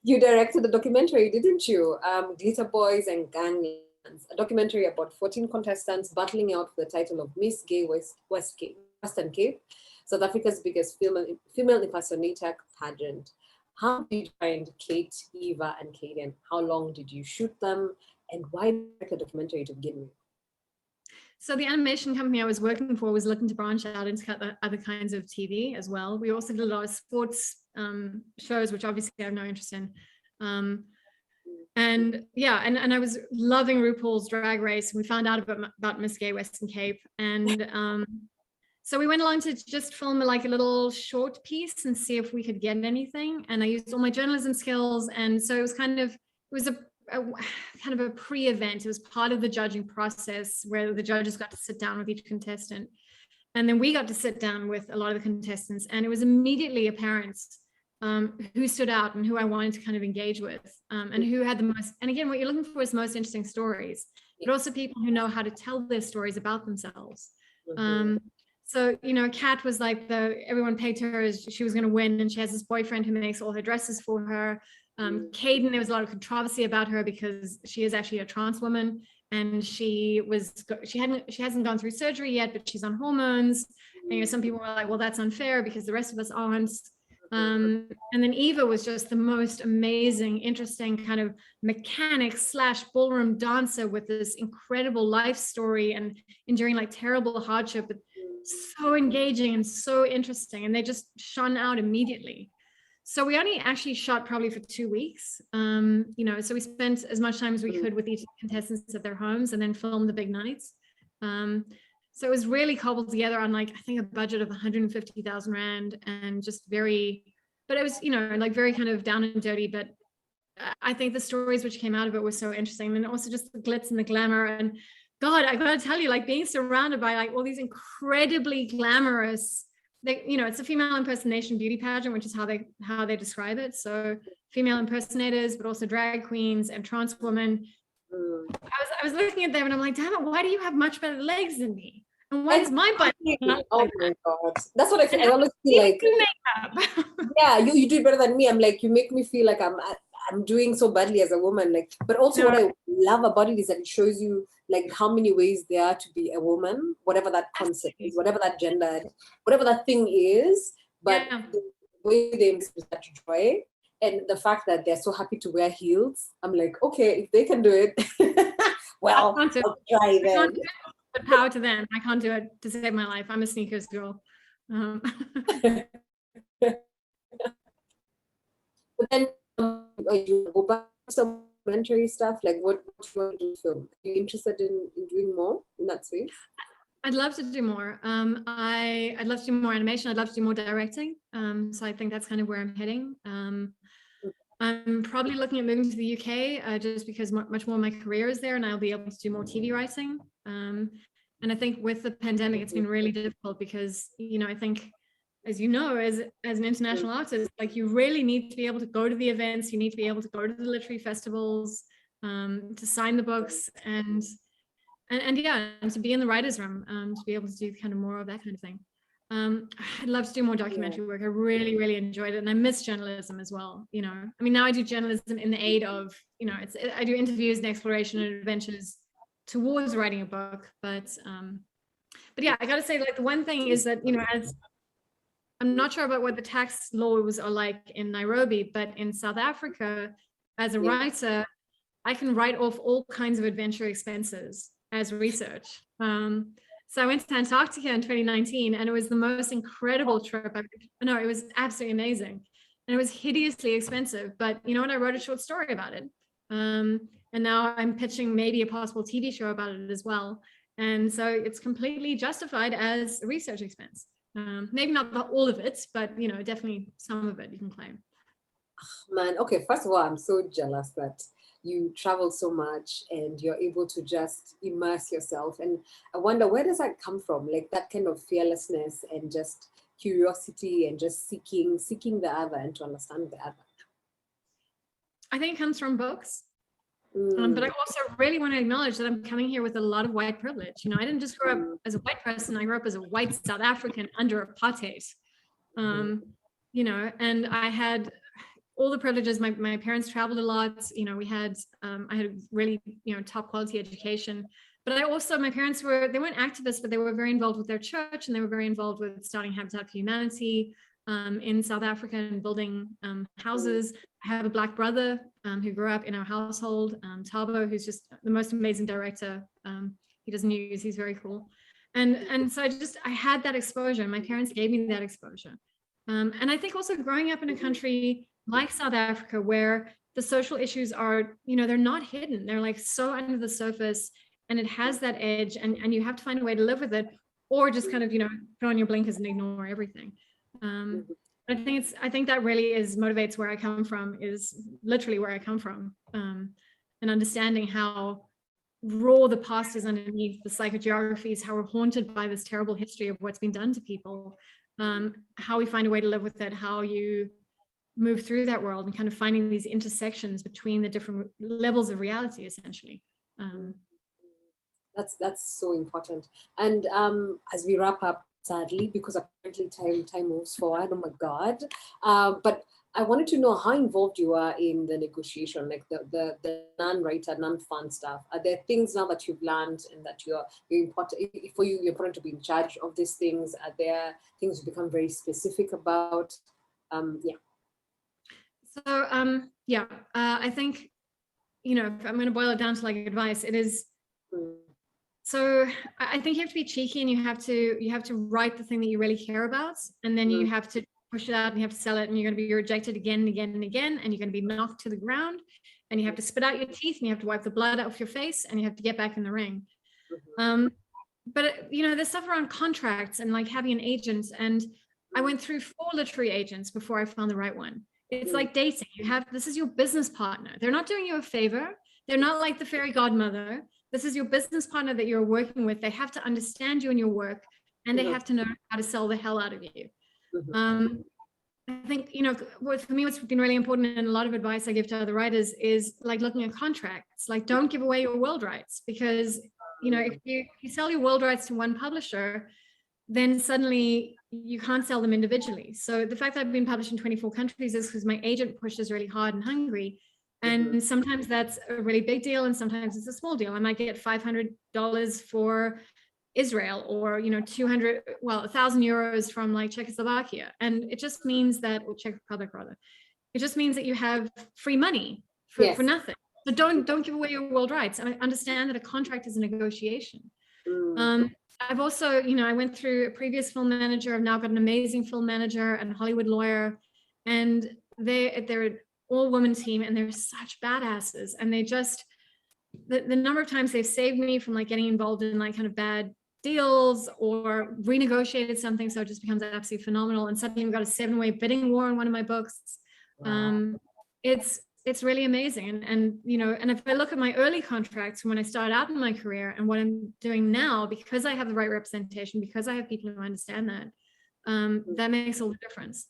you directed a documentary, didn't you? Glitter Boys and Ganglands, a documentary about 14 contestants battling out for the title of Miss Gay Western Cape, South Africa's biggest female impersonator pageant. How did you find Kate, Eva, and Kaden? How long did you shoot them? And why direct a documentary to begin with? So the animation company I was working for was looking to branch out into other kinds of TV as well. We also did a lot of sports shows, which obviously I have no interest in. And I was loving RuPaul's Drag Race. We found out about Miss Gay Western Cape. And so we went along to just film like a little short piece and see if we could get anything. And I used all my journalism skills. And so it was a kind of a pre-event. It was part of the judging process where the judges got to sit down with each contestant. And then we got to sit down with a lot of the contestants. And it was immediately apparent who stood out and who I wanted to kind of engage with, and who had the most, and again, what you're looking for is most interesting stories, but also people who know how to tell their stories about themselves. So, Kat was like everyone pegged her as she was going to win, and she has this boyfriend who makes all her dresses for her. Kaden, there was a lot of controversy about her because she is actually a trans woman, and she hasn't gone through surgery yet, but she's on hormones. And some people were like, well, that's unfair because the rest of us aren't. And then Eva was just the most amazing, interesting kind of mechanic / ballroom dancer with this incredible life story and enduring like terrible hardship, but so engaging and so interesting. And they just shone out immediately. So we only actually shot probably for 2 weeks. You know, so we spent as much time as we could with each contestants at their homes and then filmed the big nights. So it was really cobbled together on like, I think a budget of 150,000 Rand, and just very, but it was, you know, like very kind of down and dirty, but I think the stories which came out of it were so interesting. And also just the glitz and the glamour. And God, I gotta tell you, like being surrounded by like all these incredibly glamorous, you know, it's a female impersonation beauty pageant, which is how they describe it. So female impersonators, but also drag queens and trans women. I was looking at them and I'm like, damn it, why do you have much better legs than me? And why is my butt not oh like my that? God, that's what I feel. I always feel like, yeah, you do it better than me. I'm like, you make me feel like I'm doing so badly as a woman. Like, but also what I love about it is that it shows you like how many ways there are to be a woman, whatever that concept is, whatever that gender, whatever that thing is. But the way they express that joy and the fact that they're so happy to wear heels, I'm like, okay, if they can do it, well, I'll try then. But power to them. I can't do it to save my life. I'm a sneakers girl. But then you go back to some documentary stuff, like what you want to do film? Are you interested in doing more in that space? I'd love to do more. I'd love to do more animation. I'd love to do more directing. So I think that's kind of where I'm heading. I'm probably looking at moving to the UK just because much more of my career is there and I'll be able to do more TV writing. And I think with the pandemic, it's been really difficult because, you know, I think, as you know, as an international artist, like you really need to be able to go to the events, you need to be able to go to the literary festivals, to sign the books and yeah, and to be in the writer's room, to be able to do kind of more of that kind of thing. I'd love to do more documentary work. I really, really enjoyed it. And I miss journalism as well. You know, I mean, now I do journalism in the aid of, you know, I do interviews and exploration and adventures towards writing a book. But yeah, I got to say, like, the one thing is that, you know, I'm not sure about what the tax laws are like in Nairobi, but in South Africa, as a writer, I can write off all kinds of adventure expenses as research. So I went to Antarctica in 2019 and it was the most incredible trip. No, it was absolutely amazing. And it was hideously expensive, but you know what? I wrote a short story about it. And now I'm pitching maybe a possible TV show about it as well. And so it's completely justified as a research expense. Maybe not all of it, but you know, definitely some of it you can claim. Man, okay, first of all, I'm so jealous that you travel so much and you're able to just immerse yourself. And I wonder, where does that come from? Like that kind of fearlessness and just curiosity and just seeking the other and to understand the other. I think it comes from books. But I also really want to acknowledge that I'm coming here with a lot of white privilege. You know, I didn't just grow up as a white person. I grew up as a white South African under apartheid. You know, and I had all the privileges. My parents traveled a lot. You know, I had a really, you know, top quality education. But I also, my parents they weren't activists, but they were very involved with their church and they were very involved with starting Habitat for Humanity in South Africa and building houses. I have a Black brother who grew up in our household, Tabo, who's just the most amazing director. He does news, he's very cool. And so I had that exposure. My parents gave me that exposure. And I think also growing up in a country like South Africa, where the social issues are, you know, they're not hidden. They're like so under the surface and it has that edge and you have to find a way to live with it or just kind of, you know, put on your blinkers and ignore everything. I think that really motivates where I come from, is literally where I come from, and understanding how raw the past is underneath the psychogeographies, how we're haunted by this terrible history of what's been done to people, how we find a way to live with it, how you move through that world and kind of finding these intersections between the different levels of reality, essentially. That's so important. And as we wrap up, sadly, because apparently time moves forward, oh my God. But I wanted to know how involved you are in the negotiation, like the non-writer, non-fun stuff. Are there things now that you've learned and that you're important for you? You're important to be in charge of these things. Are there things you become very specific about? So I think, you know, if I'm going to boil it down to like advice, it is. So I think you have to be cheeky and you have to write the thing that you really care about, and then you have to push it out and you have to sell it, and you're going to be rejected again and again and again, and you're going to be knocked to the ground, and you have to spit out your teeth, and you have to wipe the blood off your face, and you have to get back in the ring. But you know, there's stuff around contracts and like having an agent, and I went through 4 literary agents before I found the right one. It's like dating. This is your business partner. They're not doing you a favor. They're not like the fairy godmother. This is your business partner that you're working with. They have to understand you and your work, and they have to know how to sell the hell out of you. I think, you know, for me, what's been really important, and a lot of advice I give to other writers, is like looking at contracts. Like, don't give away your world rights, because, you know, if you sell your world rights to one publisher, then suddenly you can't sell them individually. So the fact that I've been published in 24 countries is because my agent pushes really hard and hungry. And sometimes that's a really big deal, and sometimes it's a small deal. I might get $500 for Israel, or, you know, 1,000 euros from like Czechoslovakia. And it just means that, or Czech Republic rather, it just means that you have free money for nothing. So don't give away your world rights. And I understand that a contract is a negotiation. I've also, you know, I went through a previous film manager. I've now got an amazing film manager and Hollywood lawyer, and they're an all-woman team, and they're such badasses. And they just, the number of times they've saved me from like getting involved in like kind of bad deals, or renegotiated something so it just becomes absolutely phenomenal, and suddenly we've got a 7-way bidding war on one of my books. Wow. It's really amazing. And you know, and if I look at my early contracts from when I started out in my career and what I'm doing now, because I have the right representation, because I have people who understand that, that makes all the difference.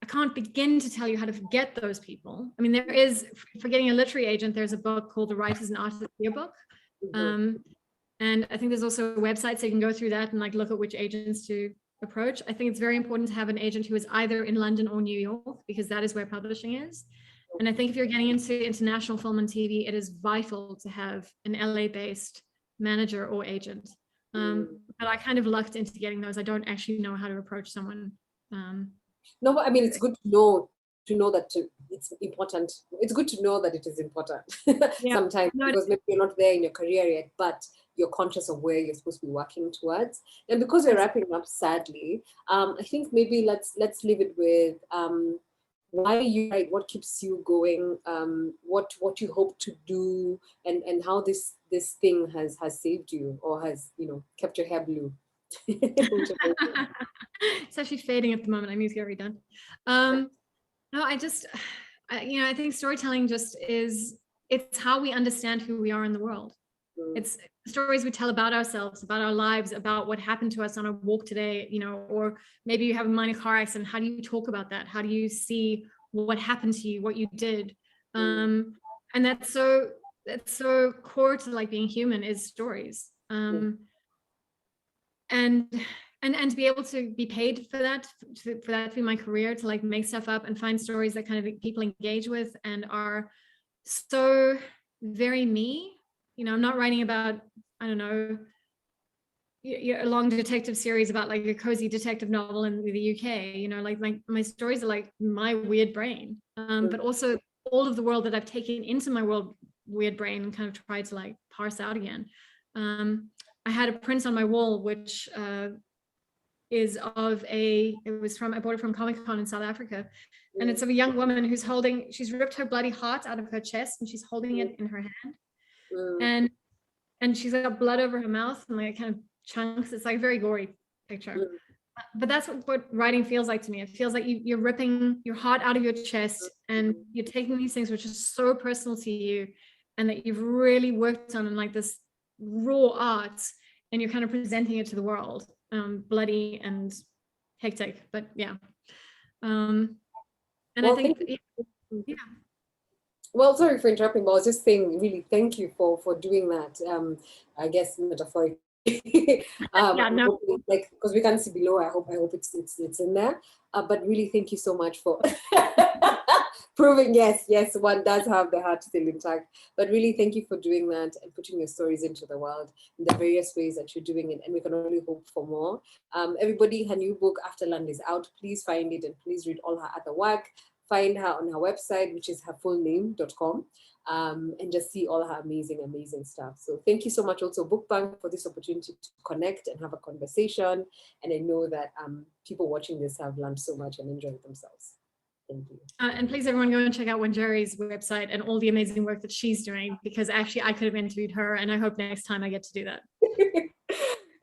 I can't begin to tell you how to forget those people. I mean, there is, for getting a literary agent, there's a book called The Writers and Artists Yearbook. And I think there's also a website, so you can go through that and like look at which agents to approach. I think it's very important to have an agent who is either in London or New York, because that is where publishing is. And I think if you're getting into international film and TV, it is vital to have an LA-based manager or agent. But I kind of lucked into getting those. I don't actually know how to approach someone. No, but I mean, it's good to know that it's important. It's good to know that it is important sometimes, because maybe you're not there in your career yet, but you're conscious of where you're supposed to be working towards. And because we're wrapping up, sadly, I think maybe let's leave it with why you write, what keeps you going, what you hope to do, and how this thing has saved you, or has, you know, kept your hair blue. It's actually fading at the moment. I need to get redone. No, I think storytelling just it's how we understand who we are in the world. It's stories we tell about ourselves, about our lives, about what happened to us on a walk today, you know, or maybe you have a minor car accident. How do you talk about that? How do you see what happened to you, what you did? And that's so core to like being human, is stories. And to be able to be paid for that to be my career, to like make stuff up and find stories that kind of people engage with and are so very me. You know, I'm not writing about, I don't know, a long detective series about like a cozy detective novel in the UK. You know, like my stories are like my weird brain, but also all of the world that I've taken into my weird brain and kind of tried to like parse out again. I had a print on my wall, which is of I bought it from Comic-Con in South Africa. And it's of a young woman she's ripped her bloody heart out of her chest and she's holding it in her hand. And she's got blood over her mouth and like kind of chunks. It's like a very gory picture. But that's what writing feels like to me. It feels like you're ripping your heart out of your chest and you're taking these things which are so personal to you and that you've really worked on in like this raw art, and you're kind of presenting it to the world, bloody and hectic, but yeah. And well, I think well, sorry for interrupting, but I was just saying really thank you for doing that. I guess metaphorically. No. Like, because we can't see below, I hope it's in there, but really thank you so much for proving yes one does have the heart still intact, but really thank you for doing that and putting your stories into the world in the various ways that you're doing it, and we can only hope for more. Everybody, her new book Afterland is out. Please find it and please read all her other work. find her on her website, which is herfullname.com, and just see all her amazing, amazing stuff. So thank you so much also Book Bank for this opportunity to connect and have a conversation. And I know that people watching this have learned so much and enjoyed themselves. Thank you. And please everyone go and check out Wanjeri's website and all the amazing work that she's doing, because actually I could have interviewed her, and I hope next time I get to do that.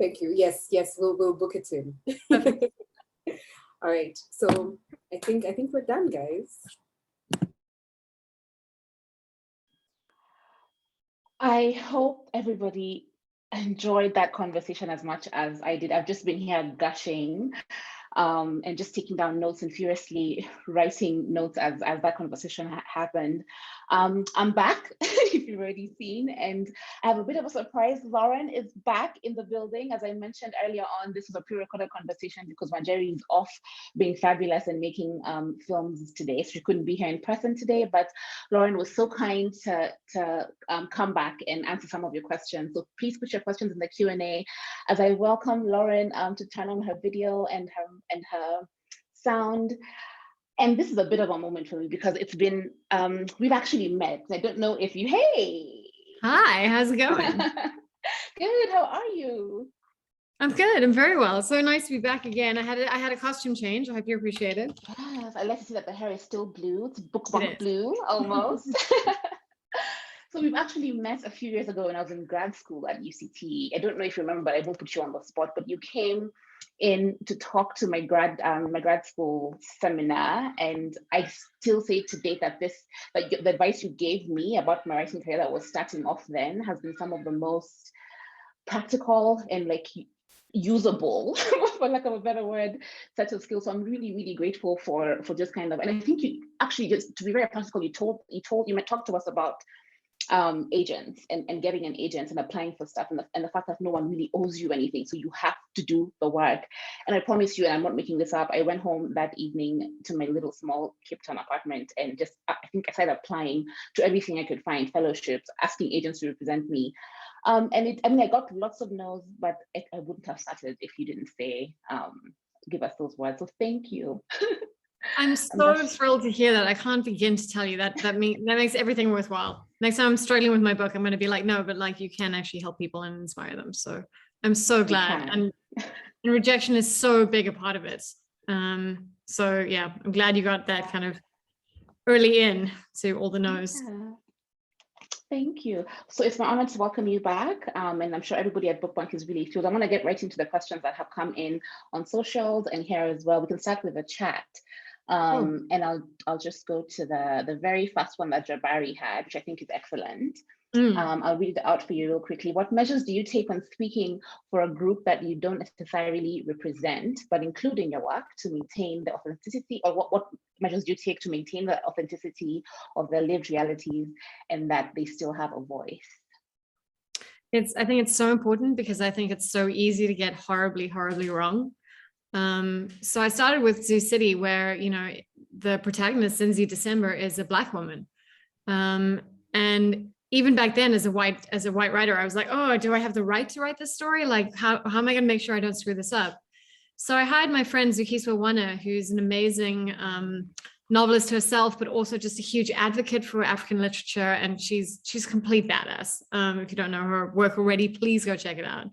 Thank you. Yes, we'll book it in. All right. So I think we're done, guys. I hope everybody enjoyed that conversation as much as I did. I've just been here gushing and just taking down notes and furiously writing notes as that conversation happened. I'm back, if you've already seen, and I have a bit of a surprise. Lauren is back in the building. As I mentioned earlier on, this is a pre-recorded conversation because Wanjeri is off being fabulous and making films today. So she couldn't be here in person today, but Lauren was so kind to come back and answer some of your questions. So please put your questions in the Q&A as I welcome Lauren to turn on her video and her sound. And this is a bit of a moment for me because it's been, we've actually met. I don't know if you, hey. Hi, how's it going? Good, how are you? I'm good, I'm very well. So nice to be back again. I had a costume change. I hope you appreciate it. Yes, I like to see that the hair is still blue. It's bookmark blue, almost. So we've actually met a few years ago when I was in grad school at UCT. I don't know if you remember, but I won't put you on the spot, but you came in to talk to my grad school seminar, and I still say to date that the advice you gave me about my writing career that was starting off then has been some of the most practical and like usable, for lack of a better word, set of skills. So I'm really, really grateful for just kind of, and I think you actually, just to be very practical, you talked to us about agents and getting an agent and applying for stuff, and the fact that no one really owes you anything, so you have to do the work. And I promise you, and I'm not making this up, I went home that evening to my little small Cape Town apartment and just, I think I started applying to everything I could find, fellowships, asking agents to represent me. I got lots of no's, but I wouldn't have started if you didn't say, give us those words. So thank you. I'm so thrilled to hear that. I can't begin to tell you that makes everything worthwhile. Next time I'm struggling with my book, I'm going to be like, no, but like you can actually help people and inspire them. So I'm so glad. And rejection is so big a part of it. So yeah, I'm glad you got that kind of early in to all the no's. Yeah. Thank you. So it's my honor to welcome you back. And I'm sure everybody at Book Bank is really thrilled. I'm going to get right into the questions that have come in on socials and here as well. We can start with the chat. And I'll just go to the very first one that Jabari had, which I think is excellent. I'll read it out for you real quickly. What measures do you take when speaking for a group that you don't necessarily represent, but include in your work to maintain the authenticity, or what measures do you take to maintain the authenticity of their lived realities and that they still have a voice? I think it's so important because I think it's so easy to get horribly, horribly wrong. So I started with Zoo City, where, you know, the protagonist, Zinzi December, is a Black woman. And even back then as a white writer, I was like, oh, do I have the right to write this story? Like, how am I going to make sure I don't screw this up? So I hired my friend Zukiswa Wana, who's an amazing novelist herself, but also just a huge advocate for African literature. And she's a complete badass. If you don't know her work already, please go check it out.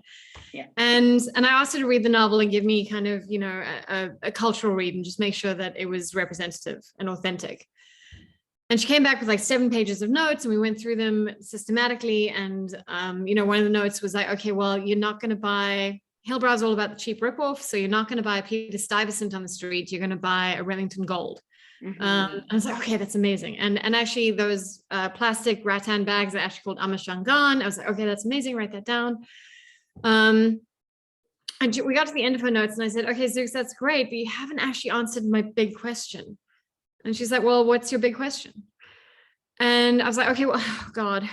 Yeah. And I asked her to read the novel and give me kind of, you know, a cultural read and just make sure that it was representative and authentic. And she came back with like 7 pages of notes, and we went through them systematically. And, you know, one of the notes was like, okay, well, you're not going to buy, Hillbrow's all about the cheap ripoff. So you're not going to buy a Peter Stuyvesant on the street. You're going to buy a Remington Gold. Mm-hmm. And I was like, okay, that's amazing. And actually those plastic rattan bags are actually called Amashangan. I was like, okay, that's amazing. Write that down. And we got to the end of her notes and I said, okay, Zooks, that's great, but you haven't actually answered my big question. And she's like, well, what's your big question? And I was like, okay, well, oh God,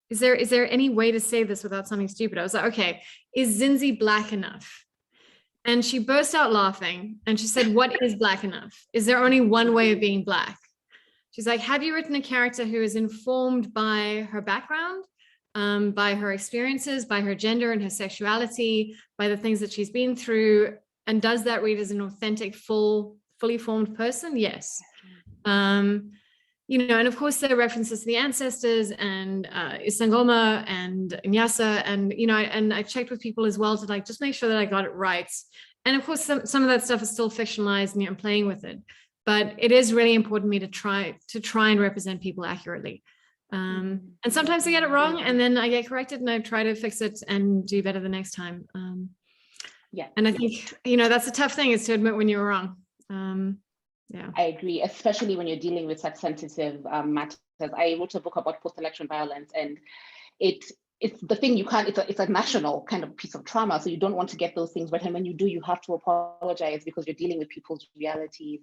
is there any way to say this without something stupid? I was like, okay, is Zinzi Black enough? And she burst out laughing and she said, what is Black enough? Is there only one way of being Black? She's like, have you written a character who is informed by her background, by her experiences, by her gender and her sexuality, by the things that she's been through? And does that read as an authentic, fully formed person? Yes. And of course there are references to the ancestors and Isangoma and Nyasa, and and I checked with people as well to like just make sure that I got it right. And of course some of that stuff is still fictionalized, and I'm playing with it. But it is really important to me to try and represent people accurately. And sometimes I get it wrong, and then I get corrected, and I try to fix it and do better the next time. And I think that's a tough thing, is to admit when you're wrong. I agree, especially when you're dealing with such sensitive matters. I wrote a book about post-election violence, and it's the thing you can't. It's a national kind of piece of trauma, so you don't want to get those things right. And when you do, you have to apologize because you're dealing with people's realities.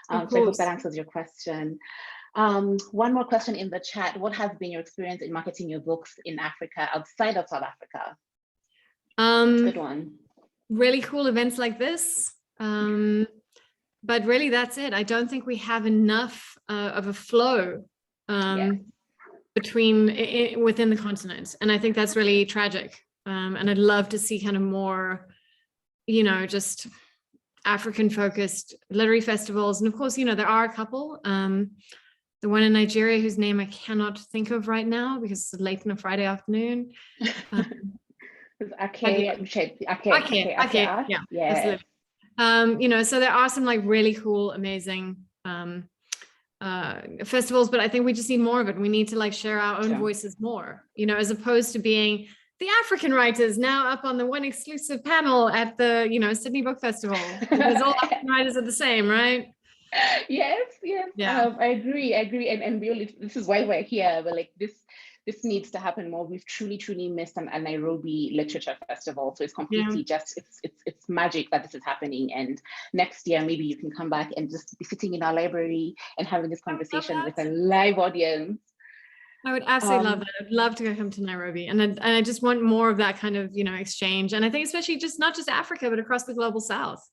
So I hope that answers your question. One more question in the chat: what has been your experience in marketing your books in Africa, outside of South Africa? Good one. Really cool events like this. But really, that's it. I don't think we have enough of a flow within the continent, and I think that's really tragic. And I'd love to see kind of more, just African-focused literary festivals. And of course, there are a couple. The one in Nigeria, whose name I cannot think of right now because it's late on a Friday afternoon. So there are some like really cool, amazing festivals, but I think we just need more of it. We need to like share our own voices more, as opposed to being the African writers now up on the one exclusive panel at the, Sydney Book Festival, because all African writers are the same, right? Yes. I agree. And really, this is why we're here. But like this needs to happen more. We've truly missed a Nairobi Literature Festival. So it's completely it's magic that this is happening. And next year, maybe you can come back and just be sitting in our library and having this conversation with a live audience. I would absolutely love that. I'd love to come to Nairobi. And I just want more of that kind of, exchange. And I think especially just not just Africa, but across the global South.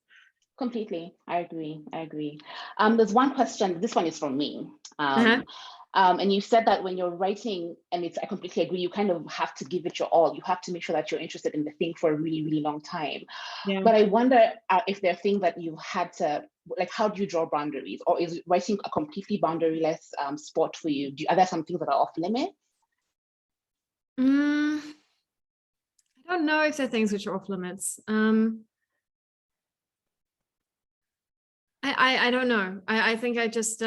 Completely. I agree. There's one question. This one is from me. And you said that when you're writing, and I completely agree, you kind of have to give it your all. You have to make sure that you're interested in the thing for a really, really long time. But I wonder if there are things that you had to, like, how do you draw boundaries? Or is writing a completely boundaryless sport for you? Are there some things that are off limits? I don't know if there are things which are off limits. I don't know. I think I just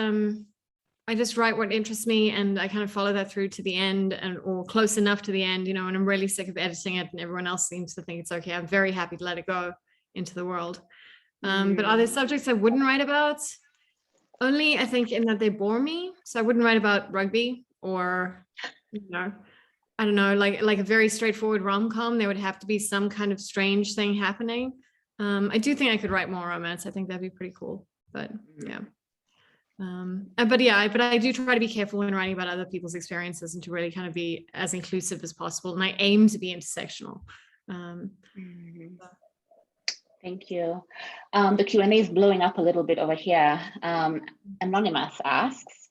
write what interests me, and I kind of follow that through to the end, or close enough to the end, and I'm really sick of editing it and everyone else seems to think it's okay. I'm very happy to let it go into the world. But are there subjects I wouldn't write about? Only, I think, in that they bore me. So I wouldn't write about rugby, or, I don't know, like a very straightforward rom-com. There would have to be some kind of strange thing happening. I do think I could write more romance. I think that'd be pretty cool. But yeah. But I do try to be careful when writing about other people's experiences, and to really kind of be as inclusive as possible. And I aim to be intersectional. Thank you. The Q&A is blowing up a little bit over here. Anonymous asks,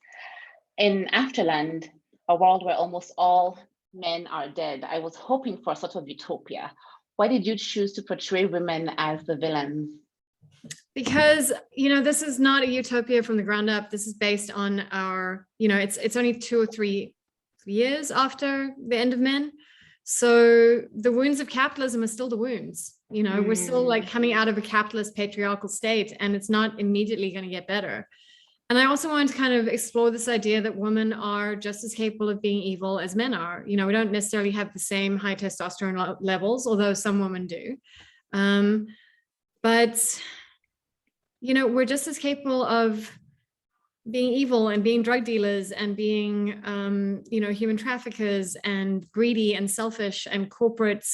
in Afterland, a world where almost all men are dead, I was hoping for a sort of utopia. Why did you choose to portray women as the villains? Because, this is not a utopia from the ground up. This is based on our, it's only 2 or 3 years after the end of Men. So the wounds of capitalism are still the wounds, we're still like coming out of a capitalist patriarchal state, and it's not immediately going to get better. And I also wanted to kind of explore this idea that women are just as capable of being evil as men are. We don't necessarily have the same high testosterone levels, although some women do. But we're just as capable of being evil and being drug dealers and being, human traffickers and greedy and selfish and corporate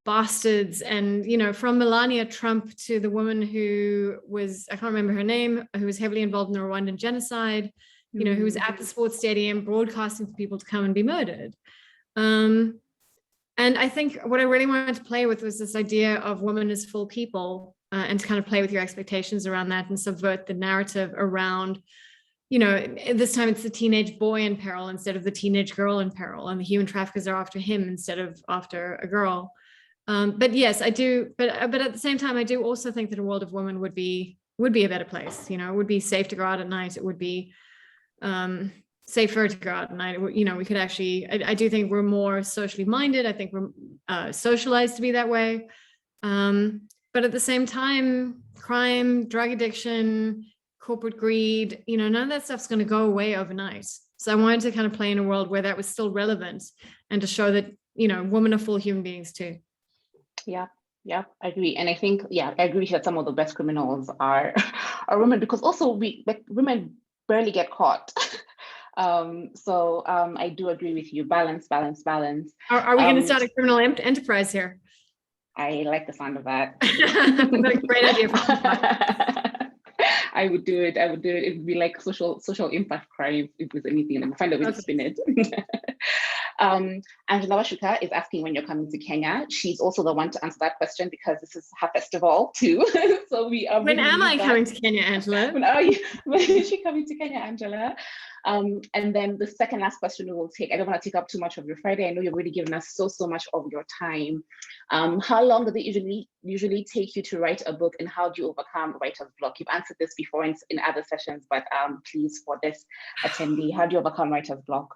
bastards. And, from Melania Trump to the woman who was, I can't remember her name, who was heavily involved in the Rwandan genocide, who was at the sports stadium broadcasting for people to come and be murdered. And I think what I really wanted to play with was this idea of women as full people, and to kind of play with your expectations around that and subvert the narrative around, this time it's the teenage boy in peril instead of the teenage girl in peril, and the human traffickers are after him instead of after a girl. But yes, I do. But at the same time, I do also think that a world of women would be would be a better place. You know, it would be safe to go out at night. It would be safer to go out at night. You know, we could actually, I do think we're more socially minded. I think we're socialized to be that way. But at the same time, crime, drug addiction, corporate greed, you know, none of that stuff's going to go away overnight. So I wanted to kind of play in a world where that was still relevant and to show that, you know, women are full human beings too. Yeah, I agree. And I think, I agree that some of the best criminals are women, because also women barely get caught. So I do agree with you. Balance. Are we going to start a criminal enterprise here? I like the sound of that. I've got a great idea for I would do it. It would be like social impact crime if there's anything, and find a way to spin it. Angela Washuka is asking when you're coming to Kenya. She's also the one to answer that question because this is her festival too. So we are. When am I coming to Kenya, Angela? When is she coming to Kenya, Angela? And then the second last question we will take. I don't want to take up too much of your Friday. I know you've already given us so much of your time. How long does it usually take you to write a book, and how do you overcome writer's block? You've answered this before in other sessions, but please, for this attendee, how do you overcome writer's block?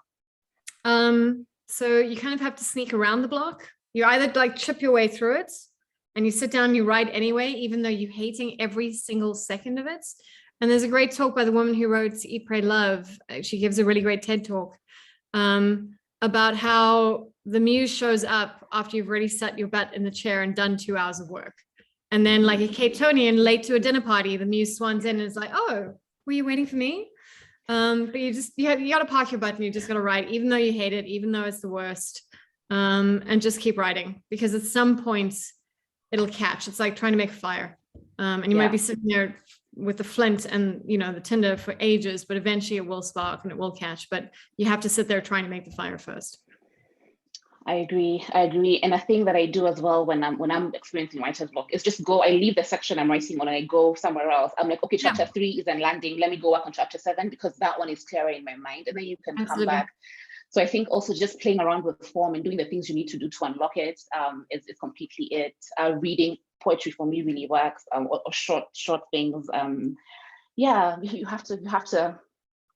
So you kind of have to sneak around the block. You either like chip your way through it and you sit down and you write anyway, even though you're hating every single second of it. And there's a great talk by the woman who wrote Eat, Pray, Love. She gives a really great TED talk about how the muse shows up after you've already sat your butt in the chair and done 2 hours of work. And then like a Cape Townian late to a dinner party, the muse swans in and is like, oh, were you waiting for me? But you got to park your butt and you just got to write, even though you hate it, even though it's the worst, and just keep writing, because at some point it'll catch. It's like trying to make a fire, and you might be sitting there with the flint and, you know, the tinder for ages, but eventually it will spark and it will catch. But you have to sit there trying to make the fire first. I agree. And a thing that I do as well when I'm experiencing writer's block is just I leave the section I'm writing on and I go somewhere else. I'm like, okay, chapter 3 is then landing. Let me go work on chapter 7 because that one is clearer in my mind. And then you can come back. So I think also just playing around with form and doing the things you need to do to unlock it is completely it. Reading poetry for me really works, or short things. You have to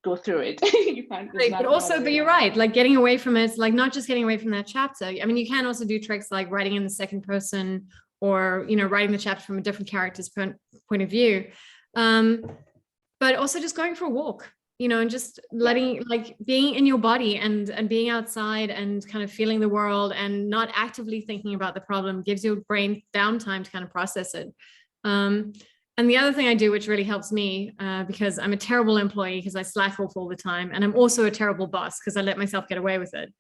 go through it. You can't, but you're right, like getting away from it, like not just getting away from that chapter. I mean, you can also do tricks like writing in the second person, or, you know, writing the chapter from a different character's point of view, but also just going for a walk, you know, and just letting, like being in your body and being outside and kind of feeling the world and not actively thinking about the problem gives your brain downtime to kind of process it. And the other thing I do, which really helps me, because I'm a terrible employee because I slack off all the time, and I'm also a terrible boss because I let myself get away with it.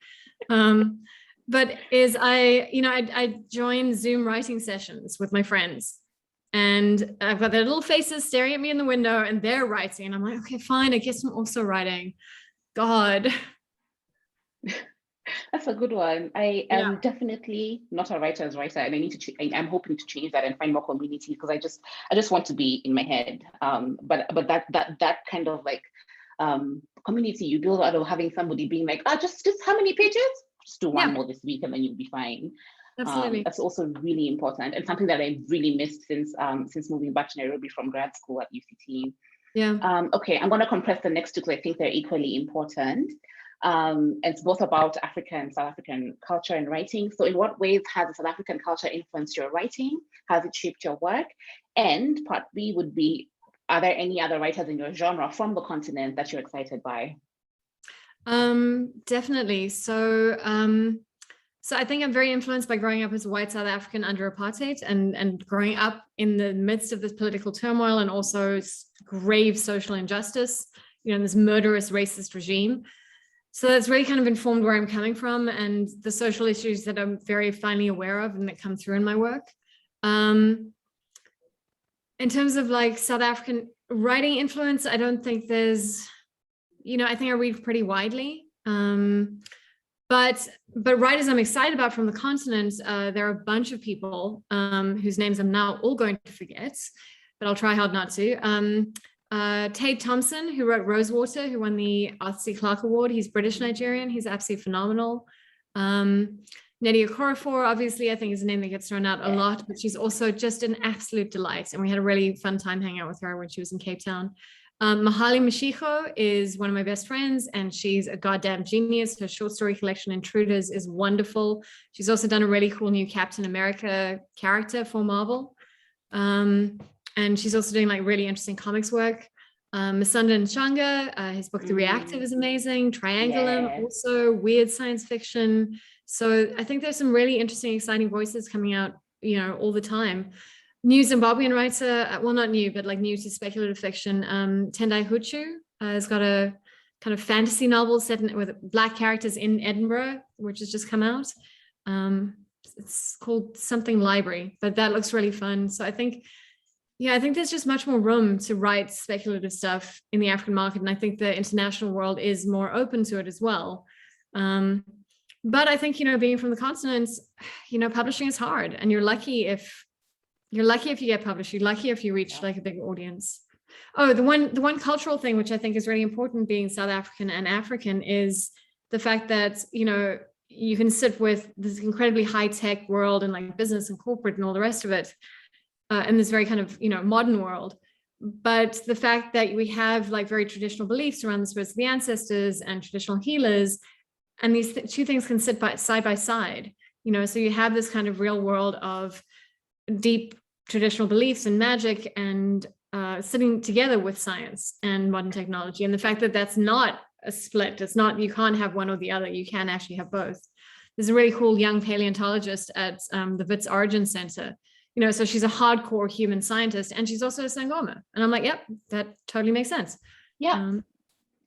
But is I join Zoom writing sessions with my friends, and I've got their little faces staring at me in the window, and they're writing, and I'm like, okay, fine, I guess I'm also writing. God. That's a good one. I am definitely not a writer's writer, and I need to. I'm hoping to change that and find more community, because I just want to be in my head. But that kind of like community you build out of having somebody being like, just how many pages? Just do one more this week, and then you'll be fine. Absolutely. That's also really important, and something that I really missed since moving back to Nairobi from grad school at UCT. Yeah. Okay, I'm going to compress the next two because I think they're equally important. It's both about African and South African culture and writing. So in what ways has the South African culture influenced your writing? Has it shaped your work? And part B would be, are there any other writers in your genre from the continent that you're excited by? Definitely. So I think I'm very influenced by growing up as a white South African under apartheid, and growing up in the midst of this political turmoil and also grave social injustice, you know, this murderous racist regime. So that's really kind of informed where I'm coming from and the social issues that I'm very finely aware of and that come through in my work. In terms of like South African writing influence, I don't think there's, you know, I think I read pretty widely. But writers I'm excited about from the continent, there are a bunch of people whose names I'm now all going to forget, but I'll try hard not to. Tate Thompson, who wrote Rosewater, who won the Arthur C. Clarke Award. He's British Nigerian. He's absolutely phenomenal. Nydia Okorafor, obviously, I think is a name that gets thrown out a lot, but she's also just an absolute delight. And we had a really fun time hanging out with her when she was in Cape Town. Mahali Mashiko is one of my best friends, and she's a goddamn genius. Her short story collection, Intruders, is wonderful. She's also done a really cool new Captain America character for Marvel. And she's also doing like really interesting comics work. Masunda Nchanga, his book The Reactive is amazing. Triangulum, also weird science fiction. So I think there's some really interesting, exciting voices coming out, you know, all the time. New Zimbabwean writer, well, not new, but like new to speculative fiction. Tendai Huchu has got a kind of fantasy novel set with Black characters in Edinburgh, which has just come out. It's called something Library, but that looks really fun. So I think there's just much more room to write speculative stuff in the African market. And I think the international world is more open to it as well. But I think, you know, being from the continent, you know, publishing is hard, and you're lucky if you get published. You're lucky if you reach like a big audience. Oh, the one cultural thing, which I think is really important being South African and African, is the fact that, you know, you can sit with this incredibly high tech world and like business and corporate and all the rest of it in this very kind of, you know, modern world. But the fact that we have like very traditional beliefs around the spirits of the ancestors and traditional healers, and these two things can sit side by side, you know, so you have this kind of real world of deep traditional beliefs and magic and sitting together with science and modern technology. And the fact that that's not a split, it's not, you can't have one or the other, you can actually have both. There's a really cool young paleontologist at the Wits Origin Center, you know, so she's a hardcore human scientist, and she's also a Sangoma. And I'm like, yep, that totally makes sense. Yeah.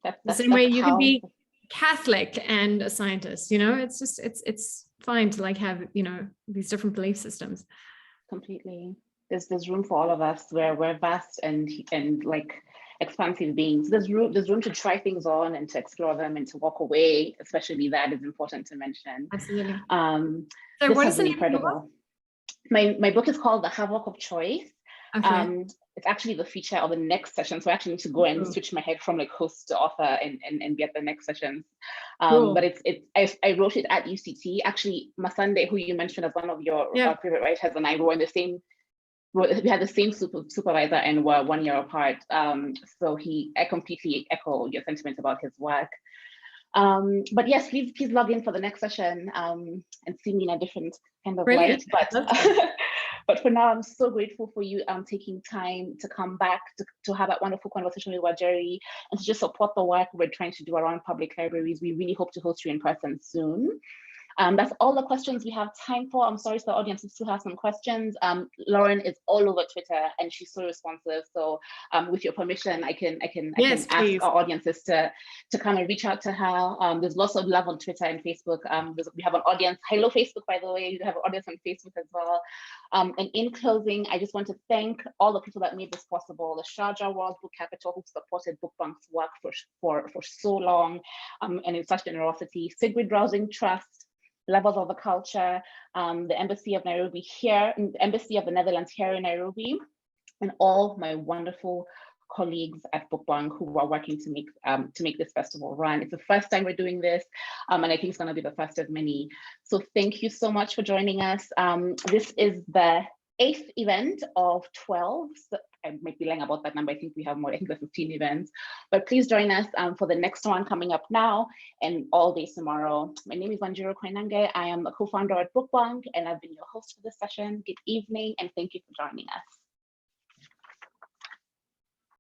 The same way you can be Catholic and a scientist, you know, it's just, it's fine to like have, you know, these different belief systems. Completely. There's room for all of us. We're vast and like expansive beings. There's room to try things on and to explore them and to walk away. Especially that is important to mention. Absolutely. So what is incredible? My book is called The Havoc of Choice. Okay. It's actually the feature of the next session, so I actually need to go and switch my head from like host to author and be at the next sessions. Cool. But I wrote it at UCT. Actually, Masande, who you mentioned as one of your favorite writers, and I were in the same. We had the same supervisor and were 1 year apart. So I completely echo your sentiment about his work. But yes, please log in for the next session and see me in a different kind of light. But for now, I'm so grateful for you taking time to come back to have that wonderful conversation with Wanjeri and to just support the work we're trying to do around public libraries. We really hope to host you in person soon. That's all the questions we have time for. I'm sorry to the audience who still have some questions. Lauren is all over Twitter and she's so responsive. So with your permission, I can ask our audiences to come and reach out to her. There's lots of love on Twitter and Facebook. We have an audience. Hello, Facebook, by the way. You have an audience on Facebook as well. And in closing, I just want to thank all the people that made this possible. The Sharjah World Book Capital, who supported Bookbank's work for so long and in such generosity. Sigrid Rousing Trust, Levels of the Culture, the Embassy of Nairobi here, Embassy of the Netherlands here in Nairobi, and all my wonderful colleagues at Bookbank who are working to make this festival run. It's the first time we're doing this, and I think it's going to be the first of many. So thank you so much for joining us. This is the 8th event of 12. So I might be lying about that number. I think we have more. I think there's 15 events. But please join us for the next one coming up now and all day tomorrow. My name is Wanjeri Koinange. I am a co-founder at Bookbank, and I've been your host for this session. Good evening, and thank you for joining us.